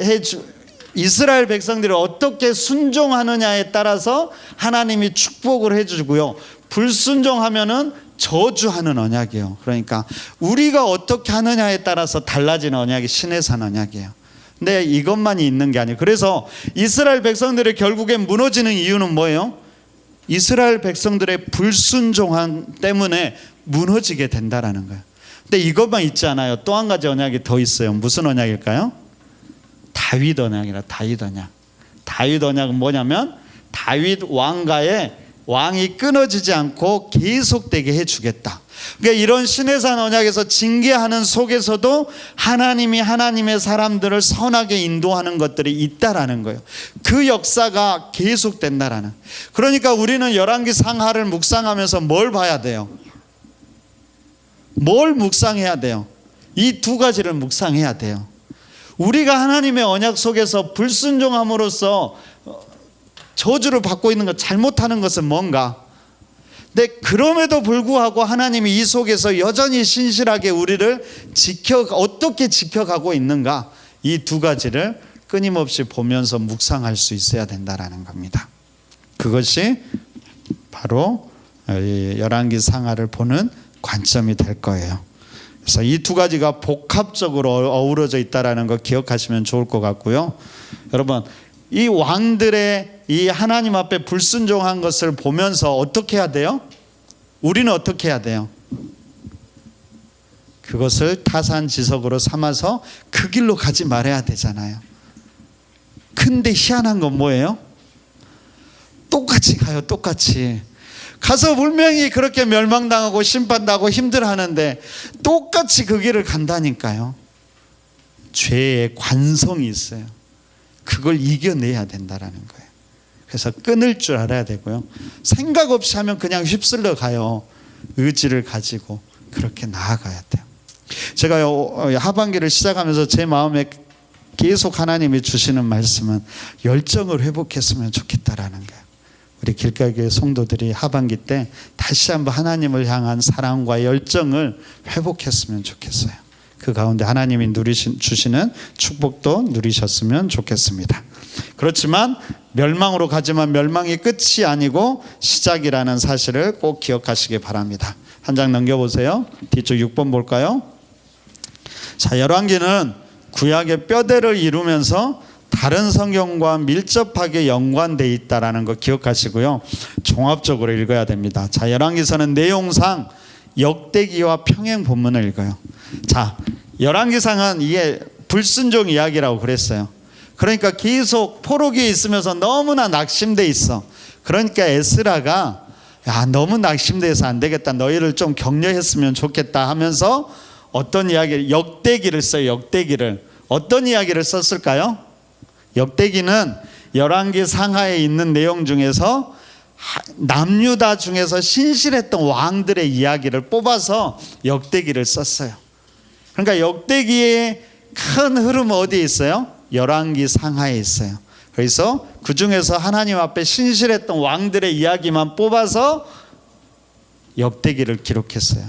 이스라엘 백성들이 어떻게 순종하느냐에 따라서 하나님이 축복을 해주고요. 불순종하면은 저주하는 언약이에요. 그러니까 우리가 어떻게 하느냐에 따라서 달라지는 언약이 시내산 언약이에요. 근데 이것만이 있는 게 아니에요. 그래서 이스라엘 백성들이 결국엔 무너지는 이유는 뭐예요? 이스라엘 백성들의 불순종함 때문에 무너지게 된다라는 거예요. 근데 이것만 있지 않아요. 또 한 가지 언약이 더 있어요. 무슨 언약일까요? 다윗 언약이라. 다윗 언약. 다윗 언약은 뭐냐면 다윗 왕가의 왕이 끊어지지 않고 계속되게 해주겠다. 그러니까 이런 시내산 언약에서 징계하는 속에서도 하나님이 하나님의 사람들을 선하게 인도하는 것들이 있다라는 거예요. 그 역사가 계속된다라는. 그러니까 우리는 열왕기 상하를 묵상하면서 뭘 봐야 돼요? 뭘 묵상해야 돼요? 이 두 가지를 묵상해야 돼요. 우리가 하나님의 언약 속에서 불순종함으로써 저주를 받고 있는 것, 잘못하는 것은 뭔가? 근데 그럼에도 불구하고 하나님이 이 속에서 여전히 신실하게 우리를 어떻게 지켜가고 있는가, 이 두 가지를 끊임없이 보면서 묵상할 수 있어야 된다라는 겁니다. 그것이 바로 열왕기 상하를 보는 관점이 될 거예요. 그래서 이 두 가지가 복합적으로 어우러져 있다라는 거 기억하시면 좋을 것 같고요. 여러분, 이 왕들의 이 하나님 앞에 불순종한 것을 보면서 어떻게 해야 돼요? 우리는 어떻게 해야 돼요? 그것을 타산지석으로 삼아서 그 길로 가지 말아야 되잖아요. 근데 희한한 건 뭐예요? 똑같이 가요. 똑같이 가서 분명히 그렇게 멸망당하고 심판당하고 힘들어하는데 똑같이 그 길을 간다니까요. 죄의 관성이 있어요. 그걸 이겨내야 된다라는 거예요. 그래서 끊을 줄 알아야 되고요. 생각 없이 하면 그냥 휩쓸려 가요. 의지를 가지고 그렇게 나아가야 돼요. 제가 하반기를 시작하면서 제 마음에 계속 하나님이 주시는 말씀은 열정을 회복했으면 좋겠다라는 거예요. 우리 길가교회 성도들이 하반기 때 다시 한번 하나님을 향한 사랑과 열정을 회복했으면 좋겠어요. 그 가운데 하나님이 주시는 축복도 누리셨으면 좋겠습니다. 그렇지만 멸망으로 가지만 멸망이 끝이 아니고 시작이라는 사실을 꼭 기억하시기 바랍니다. 한 장 넘겨보세요. 뒤쪽 6번 볼까요? 자, 열왕기는 구약의 뼈대를 이루면서 다른 성경과 밀접하게 연관되어 있다는 거 기억하시고요. 종합적으로 읽어야 됩니다. 자, 열왕기서는 내용상 역대기와 평행 본문을 읽어요. 자, 열왕기상은 이게 불순종 이야기라고 그랬어요. 그러니까 계속 포로기에 있으면서 너무나 낙심돼 있어. 그러니까 에스라가 너무 낙심돼서 안 되겠다. 너희를 좀 격려했으면 좋겠다 하면서 어떤 이야기를, 역대기를 써요. 역대기를. 어떤 이야기를 썼을까요? 역대기는 열왕기 상하에 있는 내용 중에서 남유다 중에서 신실했던 왕들의 이야기를 뽑아서 역대기를 썼어요. 그러니까 역대기의 큰 흐름은 어디에 있어요? 열왕기 상하에 있어요. 그래서 그 중에서 하나님 앞에 신실했던 왕들의 이야기만 뽑아서 역대기를 기록했어요.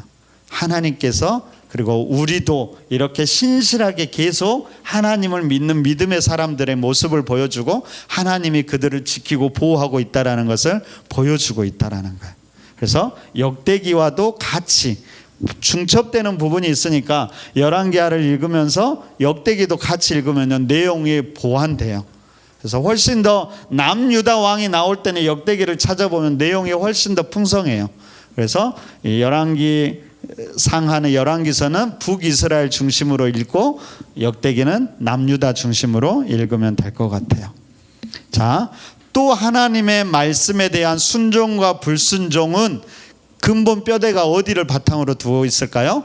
하나님께서, 그리고 우리도 이렇게 신실하게 계속 하나님을 믿는 믿음의 사람들의 모습을 보여주고 하나님이 그들을 지키고 보호하고 있다는 것을 보여주고 있다는 거예요. 그래서 역대기와도 같이 중첩되는 부분이 있으니까 열왕기하를 읽으면서 역대기도 같이 읽으면 내용이 보완돼요. 그래서 훨씬 더 남유다 왕이 나올 때는 역대기를 찾아보면 내용이 훨씬 더 풍성해요. 그래서 열왕기 상하는 열왕기서는 북이스라엘 중심으로 읽고 역대기는 남유다 중심으로 읽으면 될 것 같아요. 자, 또 하나님의 말씀에 대한 순종과 불순종은 근본 뼈대가 어디를 바탕으로 두고 있을까요?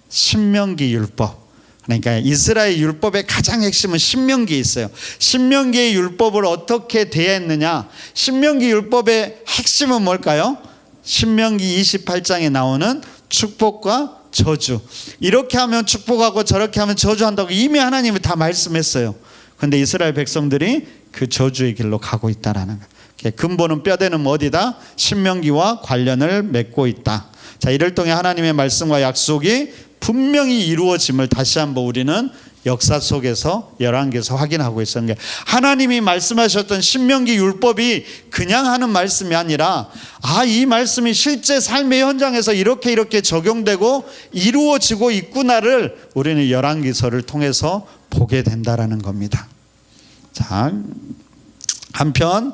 신명기 율법. 그러니까 이스라엘 율법의 가장 핵심은 신명기에 있어요. 신명기의 율법을 어떻게 대했느냐? 신명기 율법의 핵심은 뭘까요? 신명기 28장에 나오는 축복과 저주. 이렇게 하면 축복하고 저렇게 하면 저주한다고 이미 하나님이 다 말씀했어요. 그런데 이스라엘 백성들이 그 저주의 길로 가고 있다라는 거예요. 근본은 뼈대는 어디다? 신명기와 관련을 맺고 있다. 자, 이를 통해 하나님의 말씀과 약속이 분명히 이루어짐을 다시 한번 우리는 역사 속에서 열왕기에서 확인하고 있었는 게, 하나님이 말씀하셨던 신명기 율법이 그냥 하는 말씀이 아니라 이 말씀이 실제 삶의 현장에서 이렇게 적용되고 이루어지고 있구나를 우리는 열왕기서를 통해서 보게 된다라는 겁니다. 자, 한편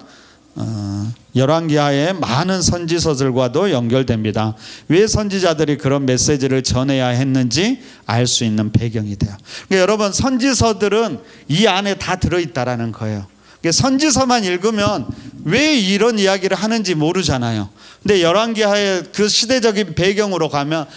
열왕기하의 많은 선지서들과도 연결됩니다. 왜 선지자들이 그런 메시지를 전해야 했는지 알 수 있는 배경이 돼요. 그러니까 여러분, 선지서들은 이 안에 다 들어있다라는 거예요. 선지서만 읽으면 왜 이런 이야기를 하는지 모르잖아요. 근데 열왕기하의 그 시대적인 배경으로 가면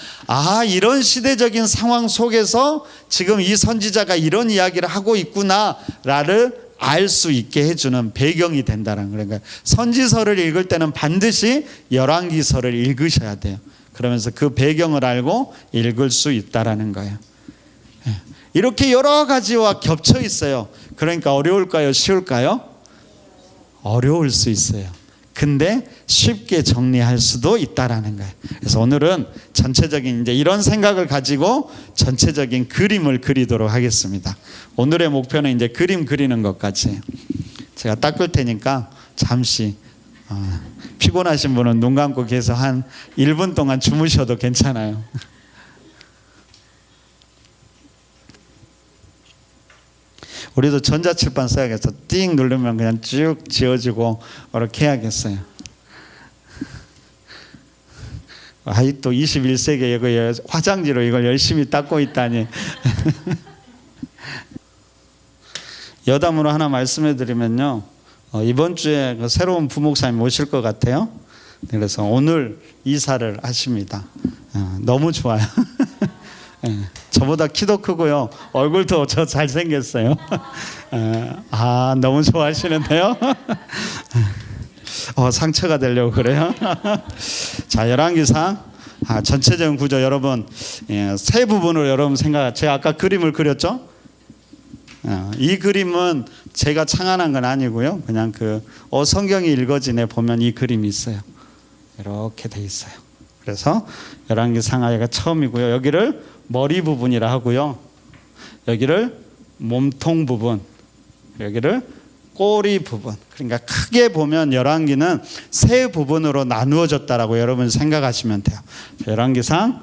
이런 시대적인 상황 속에서 지금 이 선지자가 이런 이야기를 하고 있구나를 알 수 있게 해주는 배경이 된다는 거예요. 그러니까 선지서를 읽을 때는 반드시 열왕기서를 읽으셔야 돼요. 그러면서 그 배경을 알고 읽을 수 있다라는 거예요. 이렇게 여러 가지와 겹쳐 있어요. 그러니까 어려울까요? 쉬울까요? 어려울 수 있어요. 근데 쉽게 정리할 수도 있다라는 거예요. 그래서 오늘은 전체적인 이제 이런 생각을 가지고 전체적인 그림을 그리도록 하겠습니다. 오늘의 목표는 이제 그림 그리는 것까지. 제가 닦을 테니까 잠시 피곤하신 분은 눈 감고 계속 한 1분 동안 주무셔도 괜찮아요. 우리도 전자칠판 써야겠어. 띵 누르면 그냥 쭉 지워지고 이렇게 해야겠어요. 또 21세기에 이거 화장지로 이걸 열심히 닦고 있다니. 여담으로 하나 말씀해 드리면요, 이번 주에 새로운 부목사님 오실 것 같아요. 그래서 오늘 이사를 하십니다. 너무 좋아요. 저보다 키도 크고요, 얼굴도 저 잘생겼어요. 너무 좋아하시는데요. 상처가 되려고 그래요. 자, 열왕기상 전체적인 구조 여러분 세 부분으로 여러분 제가 아까 그림을 그렸죠. 이 그림은 제가 창안한 건 아니고요, 그냥 성경이 읽어지네 보면 이 그림이 있어요. 이렇게 돼 있어요. 그래서 열왕기상하가 처음이고요, 여기를 머리 부분이라 하고요, 여기를 몸통 부분, 여기를 꼬리 부분. 그러니까 크게 보면 열왕기는 세 부분으로 나누어졌다라고 여러분 생각하시면 돼요. 열왕기상,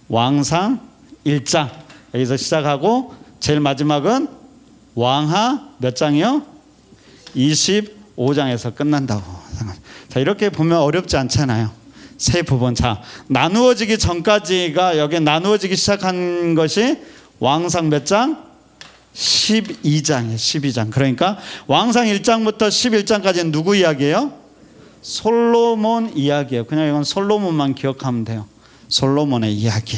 왕상, 1장 여기서 시작하고 제일 마지막은 왕하 몇 장이요? 25장에서 끝난다고. 자, 이렇게 보면 어렵지 않잖아요. 세 부분. 자, 나누어지기 전까지가 여기 나누어지기 시작한 것이 왕상 몇 장? 12장이에요. 12장. 그러니까 왕상 1장부터 11장까지는 누구 이야기예요? 솔로몬 이야기예요. 그냥 이건 솔로몬만 기억하면 돼요. 솔로몬의 이야기.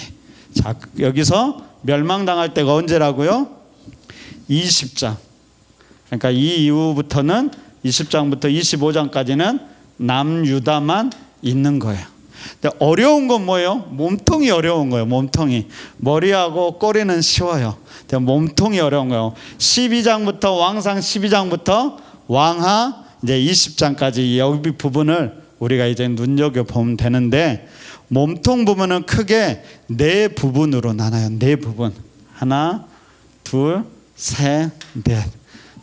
자, 여기서 멸망당할 때가 언제라고요? 20장. 그러니까 이 이후부터는 20장부터 25장까지는 남유다만 있는 거예요. 근데 어려운 건 뭐예요? 몸통이 어려운 거예요. 몸통이. 머리하고 꼬리는 쉬워요. 근데 몸통이 어려운 거예요. 12장부터 왕상 12장부터 왕하 이제 20장까지 여기 부분을 우리가 이제 눈여겨보면 되는데, 몸통 부분은 크게 네 부분으로 나눠요. 네 부분. 하나, 둘, 셋, 넷.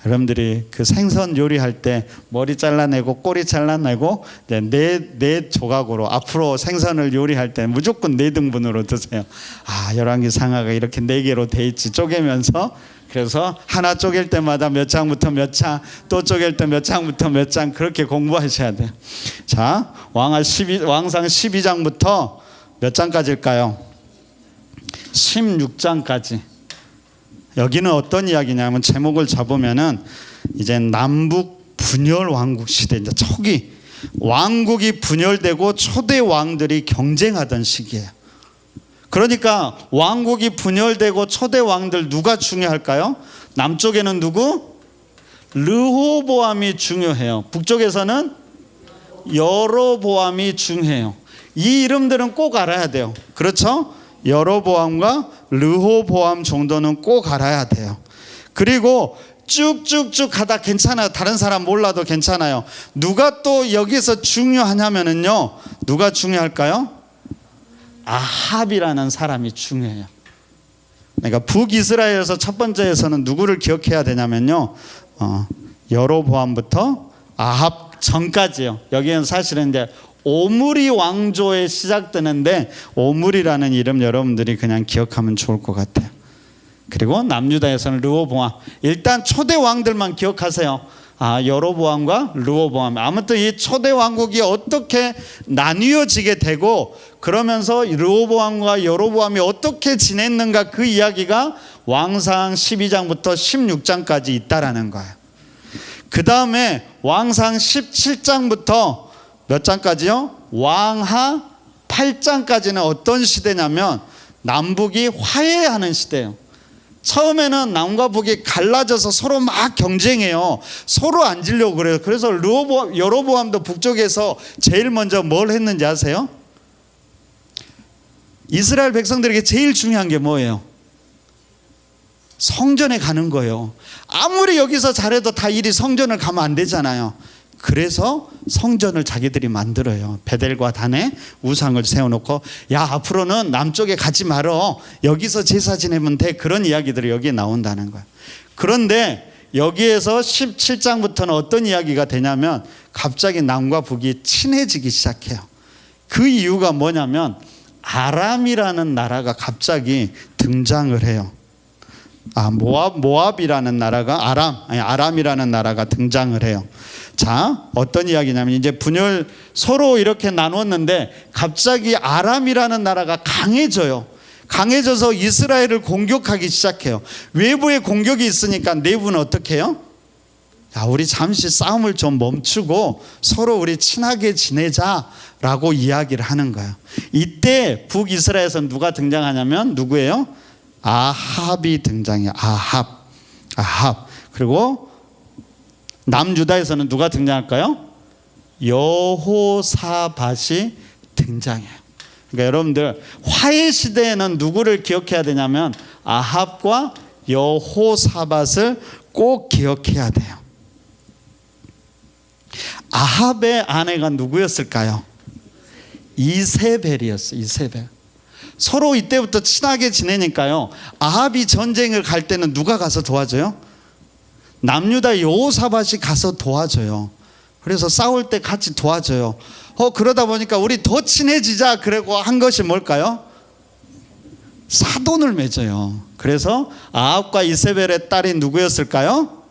여러분들이 생선 요리할 때 머리 잘라내고 꼬리 잘라내고 네 조각으로 앞으로 생선을 요리할 때 무조건 4등분으로 드세요. 열왕기 상하가 이렇게 4개로 돼 있지, 쪼개면서. 그래서 하나 쪼갤 때마다 몇 장부터 몇 장, 또 쪼갤 때 몇 장부터 몇 장, 그렇게 공부하셔야 돼요. 자, 왕상 12장부터 몇 장까지일까요? 16장까지. 여기는 어떤 이야기냐면, 제목을 잡으면은 이제 남북 분열 왕국 시대, 이제 초기 왕국이 분열되고 초대 왕들이 경쟁하던 시기예요. 그러니까 왕국이 분열되고 초대 왕들 누가 중요할까요? 남쪽에는 누구? 르호보암이 중요해요. 북쪽에서는 여로보암이 중요해요. 이 이름들은 꼭 알아야 돼요. 그렇죠? 여로보암과 르호보암 정도는 꼭 알아야 돼요. 그리고 쭉쭉쭉 가다 괜찮아요. 다른 사람 몰라도 괜찮아요. 누가 또 여기서 중요하냐면요, 누가 중요할까요? 아합이라는 사람이 중요해요. 그러니까 북이스라엘에서 첫 번째에서는 누구를 기억해야 되냐면요, 여로보암부터 아합 전까지요. 여기는 사실은 이제 오므리 왕조에 시작되는데, 오므리라는 이름 여러분들이 그냥 기억하면 좋을 것 같아요. 그리고 남유다에서는 르호보암. 일단 초대 왕들만 기억하세요. 여로보암과 르호보암. 아무튼 이 초대 왕국이 어떻게 나뉘어지게 되고, 그러면서 르호보암과 여로보암이 어떻게 지냈는가, 그 이야기가 왕상 12장부터 16장까지 있다라는 거예요. 그 다음에 왕상 17장부터 몇 장까지요? 왕하 8장까지는 어떤 시대냐면 남북이 화해하는 시대예요. 처음에는 남과 북이 갈라져서 서로 막 경쟁해요. 서로 앉으려고 그래요. 그래서 여로보암도 북쪽에서 제일 먼저 뭘 했는지 아세요? 이스라엘 백성들에게 제일 중요한 게 뭐예요? 성전에 가는 거예요. 아무리 여기서 잘해도 다 일이 성전을 가면 안 되잖아요. 그래서 성전을 자기들이 만들어요. 베델과 단에 우상을 세워놓고, 야, 앞으로는 남쪽에 가지 말어, 여기서 제사 지내면 돼. 그런 이야기들이 여기에 나온다는 거예요. 그런데 여기에서 17장부터는 어떤 이야기가 되냐면 갑자기 남과 북이 친해지기 시작해요. 그 이유가 뭐냐면 아람이라는 나라가 갑자기 등장을 해요. 모압이라는 나라가 아람이라는 나라가 등장을 해요. 자, 어떤 이야기냐면 이제 분열 서로 이렇게 나눴는데 갑자기 아람이라는 나라가 강해져요. 강해져서 이스라엘을 공격하기 시작해요. 외부에 공격이 있으니까 내부는 어떻게 해요? 야, 우리 잠시 싸움을 좀 멈추고 서로 우리 친하게 지내자라고 이야기를 하는 거예요. 이때 북이스라엘에서 누가 등장하냐면 누구예요? 아합이 등장해요. 아합. 그리고 남유다에서는 누가 등장할까요? 여호사밧이 등장해요. 그러니까 여러분들 화해 시대에는 누구를 기억해야 되냐면 아합과 여호사밧을 꼭 기억해야 돼요. 아합의 아내가 누구였을까요? 이세벨이었어요. 이세벨. 서로 이때부터 친하게 지내니까요. 아합이 전쟁을 갈 때는 누가 가서 도와줘요? 남유다 여호사밧이 가서 도와줘요. 그래서 싸울 때 같이 도와줘요. 그러다 보니까 우리 더 친해지자 그러고 한 것이 뭘까요? 사돈을 맺어요. 그래서 아합과 이세벨의 딸이 누구였을까요?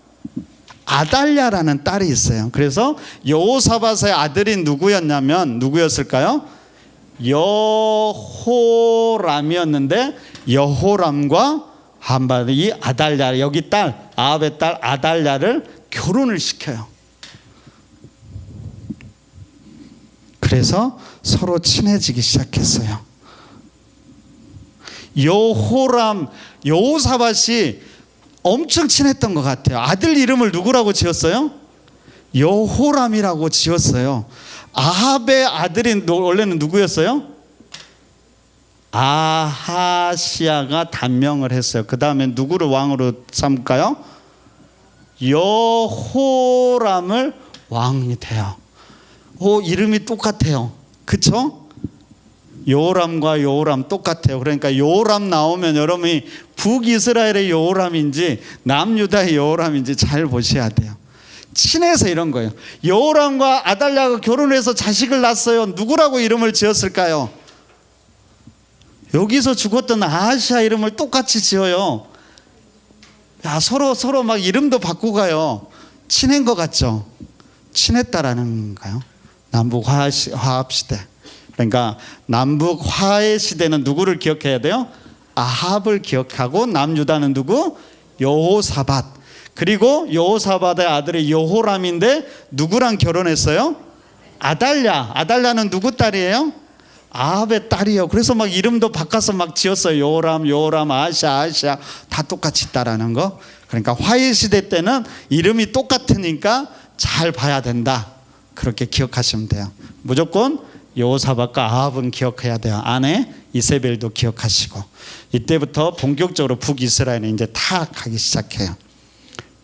아달랴라는 딸이 있어요. 그래서 여호사밧의 아들이 누구였을까요? 여호람이었는데 여호람과 이 아달랴, 여기 딸 아합의 딸 아달랴를 결혼을 시켜요. 그래서 서로 친해지기 시작했어요. 여호사밧이 엄청 친했던 것 같아요. 아들 이름을 누구라고 지었어요? 여호람이라고 지었어요. 아합의 아들이 원래는 누구였어요? 아하시아가 단명을 했어요. 그 다음에 누구를 왕으로 삼을까요? 여호람을 왕이 돼요. 이름이 똑같아요. 그쵸? 여호람과 여호람 똑같아요. 그러니까 여호람 나오면 여러분이 북이스라엘의 여호람인지 남유다의 여호람인지 잘 보셔야 돼요. 친해서 이런 거예요. 여호람과 아달랴가 결혼해서 자식을 낳았어요. 누구라고 이름을 지었을까요? 여기서 죽었던 아하시아 이름을 똑같이 지어요. 야, 서로 막 이름도 바꾸고 가요. 친한 것 같죠? 친했다라는 건가요? 남북 화합 시대. 그러니까 남북 화해 시대는 누구를 기억해야 돼요? 아합을 기억하고 남유다는 누구? 여호사밧. 그리고 여호사밧의 아들이 여호람인데 누구랑 결혼했어요? 아달랴는 누구 딸이에요? 아합의 딸이에요. 그래서 막 이름도 바꿔서 막 지었어요. 여호람, 아하시아 다 똑같이 있다라는 거. 그러니까 화해 시대 때는 이름이 똑같으니까 잘 봐야 된다. 그렇게 기억하시면 돼요. 무조건 여호사밧과 아합은 기억해야 돼요. 아내 이세벨도 기억하시고. 이때부터 본격적으로 북이스라엘은 이제 타락하기 시작해요.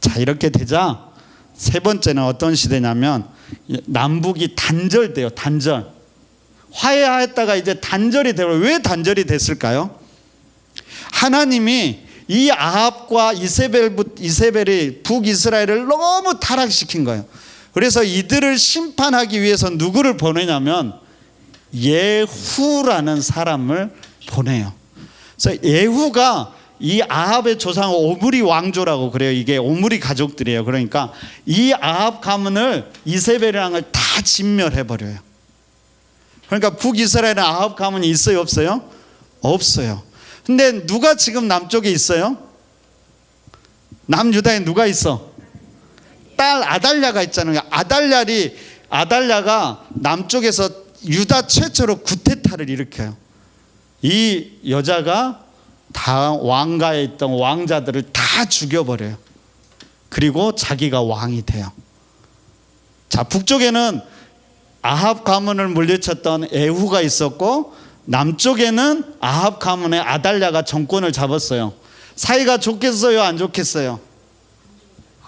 자, 이렇게 되자 세 번째는 어떤 시대냐면 남북이 단절돼요. 단절. 화해했다가 이제 단절이 돼요. 왜 단절이 됐을까요? 하나님이 이 아합과 이세벨이 북이스라엘을 너무 타락시킨 거예요. 그래서 이들을 심판하기 위해서 누구를 보내냐면 예후라는 사람을 보내요. 그래서 예후가 이 아합의 조상 오므리 왕조라고 그래요. 이게 오므리 가족들이에요. 그러니까 이 아합 가문을 이세벨이랑을 다 진멸해버려요. 그러니까 북이스라엘은 아합 가문이 있어요, 없어요? 없어요. 근데 누가 지금 남쪽에 있어요? 남유다에 누가 있어? 딸 아달랴가 있잖아요. 아달랴가 남쪽에서 유다 최초로 구테타를 일으켜요. 이 여자가 다 왕가에 있던 왕자들을 다 죽여버려요. 그리고 자기가 왕이 돼요. 자, 북쪽에는 아합 가문을 물리쳤던 에후가 있었고, 남쪽에는 아합 가문의 아달랴가 정권을 잡았어요. 사이가 좋겠어요, 안 좋겠어요?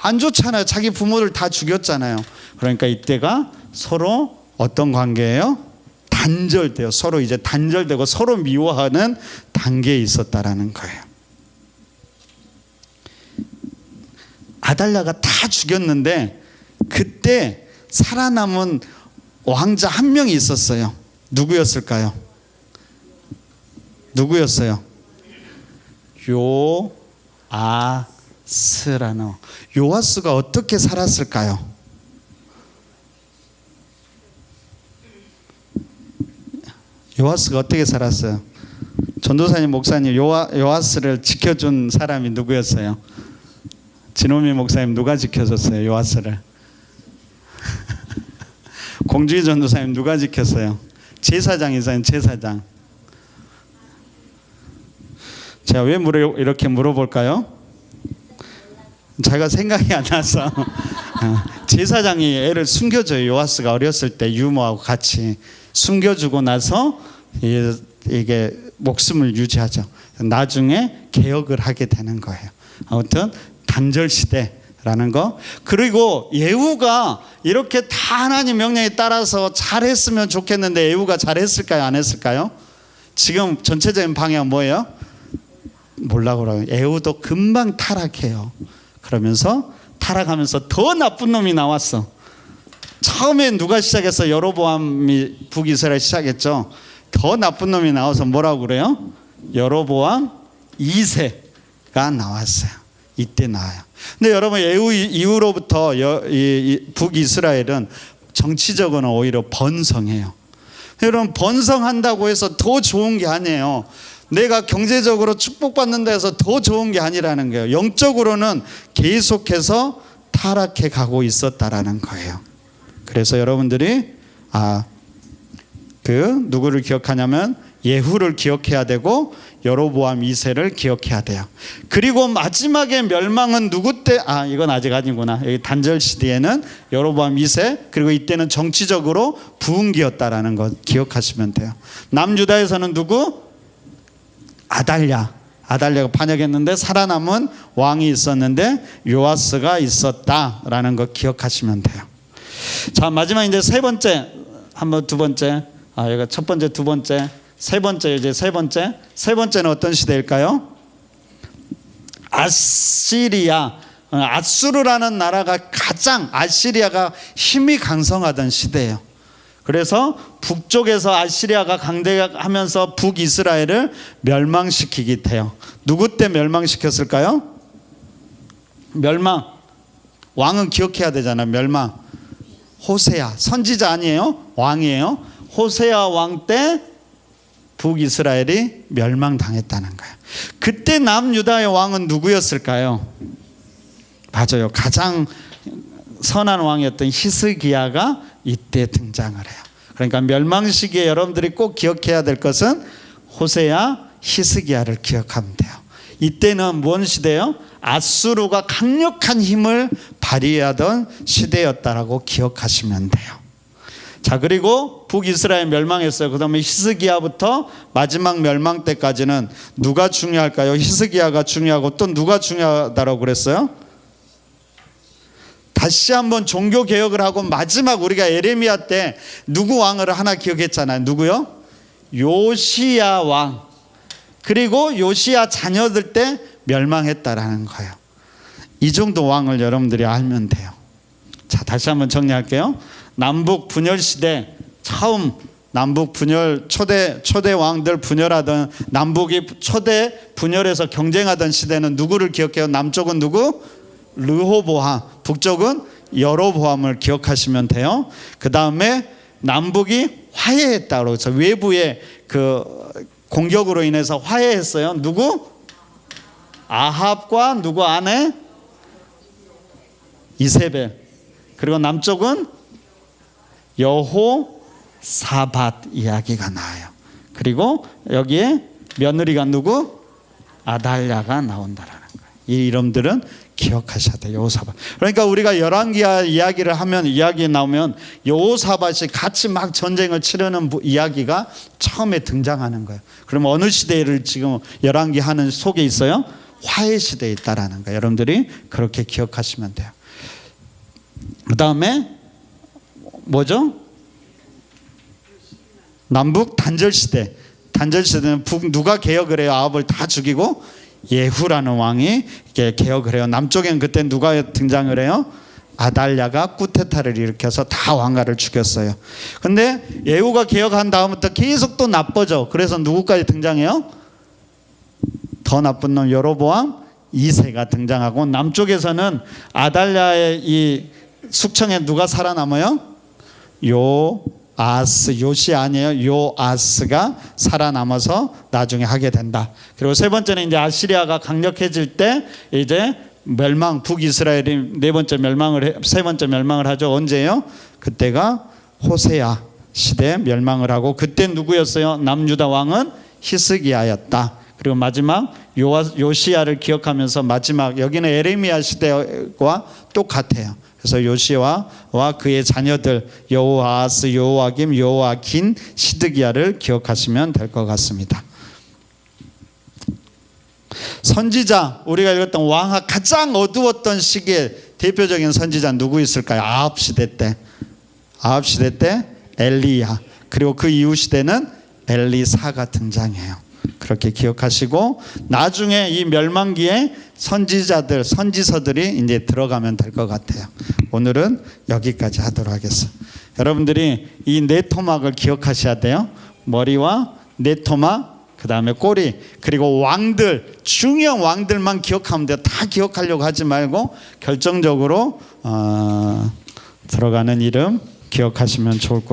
안 좋잖아요. 자기 부모를 다 죽였잖아요. 그러니까 이때가 서로 어떤 관계예요? 단절돼요. 서로 이제 단절되고 서로 미워하는 단계에 있었다라는 거예요. 아달랴가 다 죽였는데 그때 살아남은 왕자 한 명이 있었어요. 누구였을까요? 누구였어요? 요아스라는. 요아스가 어떻게 살았을까요? 요아스가 어떻게 살았어요? 전도사님, 목사님, 요아스를 지켜준 사람이 누구였어요? 진호미 목사님 누가 지켜줬어요? 요아스를. 공주희 전도사님 누가 지켰어요? 제사장이잖아요. 제사장. 제가 왜 이렇게 물어볼까요? 제가 생각이 안 나서. 제사장이 애를 숨겨줘요. 요아스가 어렸을 때 유모하고 같이 숨겨주고 나서 이게 목숨을 유지하죠. 나중에 개혁을 하게 되는 거예요. 아무튼 단절 시대라는 거. 그리고 예후가 이렇게 다 하나님 명령에 따라서 잘했으면 좋겠는데 예후가 잘했을까요? 안 했을까요? 지금 전체적인 방향 뭐예요? 몰라고 그러요. 예후도 금방 타락해요. 그러면서 타락하면서 더 나쁜 놈이 나왔어. 처음에 누가 시작했어? 여로보암이 북이스라엘 시작했죠. 더 나쁜 놈이 나와서 뭐라고 그래요? 여로보암 2세가 나왔어요. 이때 나와요. 근데 여러분, 예후 이후로부터 북이스라엘은 정치적으로는 오히려 번성해요. 여러분, 번성한다고 해서 더 좋은 게 아니에요. 내가 경제적으로 축복받는다 해서 더 좋은 게 아니라는 거예요. 영적으로는 계속해서 타락해 가고 있었다라는 거예요. 그래서 여러분들이 누구를 기억하냐면 예후를 기억해야 되고 여로보암 2세를 기억해야 돼요. 그리고 마지막에 멸망은 누구 때? 이건 아직 아니구나. 여기 단절 시대에는 여로보암 2세, 그리고 이때는 정치적으로 부흥기였다라는 거 기억하시면 돼요. 남유다에서는 누구? 아달랴가 반역했는데 살아남은 왕이 있었는데 요아스가 있었다라는 거 기억하시면 돼요. 자, 마지막 이제 세 번째, 두 번째, 여기가 첫 번째, 두 번째, 세 번째, 이제 세 번째는 어떤 시대일까요? 아시리아, 아수르라는 나라가 아시리아가 힘이 강성하던 시대예요. 그래서 북쪽에서 아시리아가 강대하면서 북이스라엘을 멸망시키게 돼요. 누구 때 멸망시켰을까요? 멸망. 왕은 기억해야 되잖아요. 멸망. 호세아. 선지자 아니에요? 왕이에요. 호세아 왕 때 북이스라엘이 멸망당했다는 거예요. 그때 남유다의 왕은 누구였을까요? 맞아요. 가장 선한 왕이었던 히스기야가 이때 등장을 해요. 그러니까 멸망 시기에 여러분들이 꼭 기억해야 될 것은 호세아, 히스기야를 기억하면 돼요. 이때는 뭔 시대예요? 아수르가 강력한 힘을 발휘하던 시대였다라고 기억하시면 돼요. 자, 그리고 북이스라엘 멸망했어요. 그 다음에 히스기야부터 마지막 멸망 때까지는 누가 중요할까요? 히스기야가 중요하고 또 누가 중요하다고 그랬어요? 다시 한번 종교 개혁을 하고 마지막 우리가 예레미야 때 누구 왕을 하나 기억했잖아요. 누구요? 요시야 왕. 그리고 요시야 자녀들 때 멸망했다라는 거예요. 이 정도 왕을 여러분들이 알면 돼요. 자, 다시 한번 정리할게요. 남북 분열 시대, 처음 남북 분열, 초대 왕들 분열하던, 남북이 초대 분열해서 경쟁하던 시대는 누구를 기억해요? 남쪽은 누구? 르호보암. 북쪽은 여로보암을 기억하시면 돼요. 그 다음에 남북이 화해했다고 해서 외부의 그 공격으로 인해서 화해했어요. 누구? 아합과 누구 아내? 이세벨. 그리고 남쪽은 여호사밧 이야기가 나와요. 그리고 여기에 며느리가 누구? 아달랴가 나온다라는 거예요. 이 이름들은 기억하셔야 돼요. 여호사밧. 그러니까 우리가 열왕기 이야기를 하면 이야기에 나오면 여호사밧이 같이 막 전쟁을 치르는 이야기가 처음에 등장하는 거예요. 그러면 어느 시대를 지금 열왕기 하는 속에 있어요? 화해 시대에 있다라는 거예요. 여러분들이 그렇게 기억하시면 돼요. 그 다음에 뭐죠? 남북 단절 시대. 단절 시대는 누가 개혁을 해요? 아합을 다 죽이고 예후라는 왕이 개혁을 해요. 남쪽엔 그때 누가 등장을 해요? 아달랴가 쿠데타를 일으켜서 다 왕가를 죽였어요. 근데 예후가 개혁한 다음부터 계속 또 나빠져. 그래서 누구까지 등장해요? 더 나쁜 놈 여로보암 2세가 등장하고, 남쪽에서는 아달랴의 이 숙청에 누가 살아남아요? 요시 아니에요. 요아스가 살아남아서 나중에 하게 된다. 그리고 세 번째는 이제 아시리아가 강력해질 때 이제 멸망, 북이스라엘이 세 번째 멸망을 하죠. 언제예요? 그때가 호세아 시대 멸망을 하고, 그때 누구였어요? 남유다 왕은 히스기야였다. 그리고 마지막 요시야를 기억하면서 마지막, 여기는 에레미야 시대와 똑같아요. 그래서 요시야와 그의 자녀들 여호아스, 여호아김, 여호아긴, 시드기야를 기억하시면 될 것 같습니다. 선지자, 우리가 읽었던 왕하 가장 어두웠던 시기에 대표적인 선지자 누구 있을까요? 아합 시대 때 엘리야, 그리고 그 이후 시대는 엘리사가 등장해요. 그렇게 기억하시고, 나중에 이 멸망기에 선지자들, 선지서들이 이제 들어가면 될 것 같아요. 오늘은 여기까지 하도록 하겠습니다. 여러분들이 이 네 토막을 기억하셔야 돼요. 머리와 네 토막, 그 다음에 꼬리, 그리고 왕들, 중요한 왕들만 기억하면 돼요. 다 기억하려고 하지 말고 결정적으로 들어가는 이름 기억하시면 좋을 것 같아요.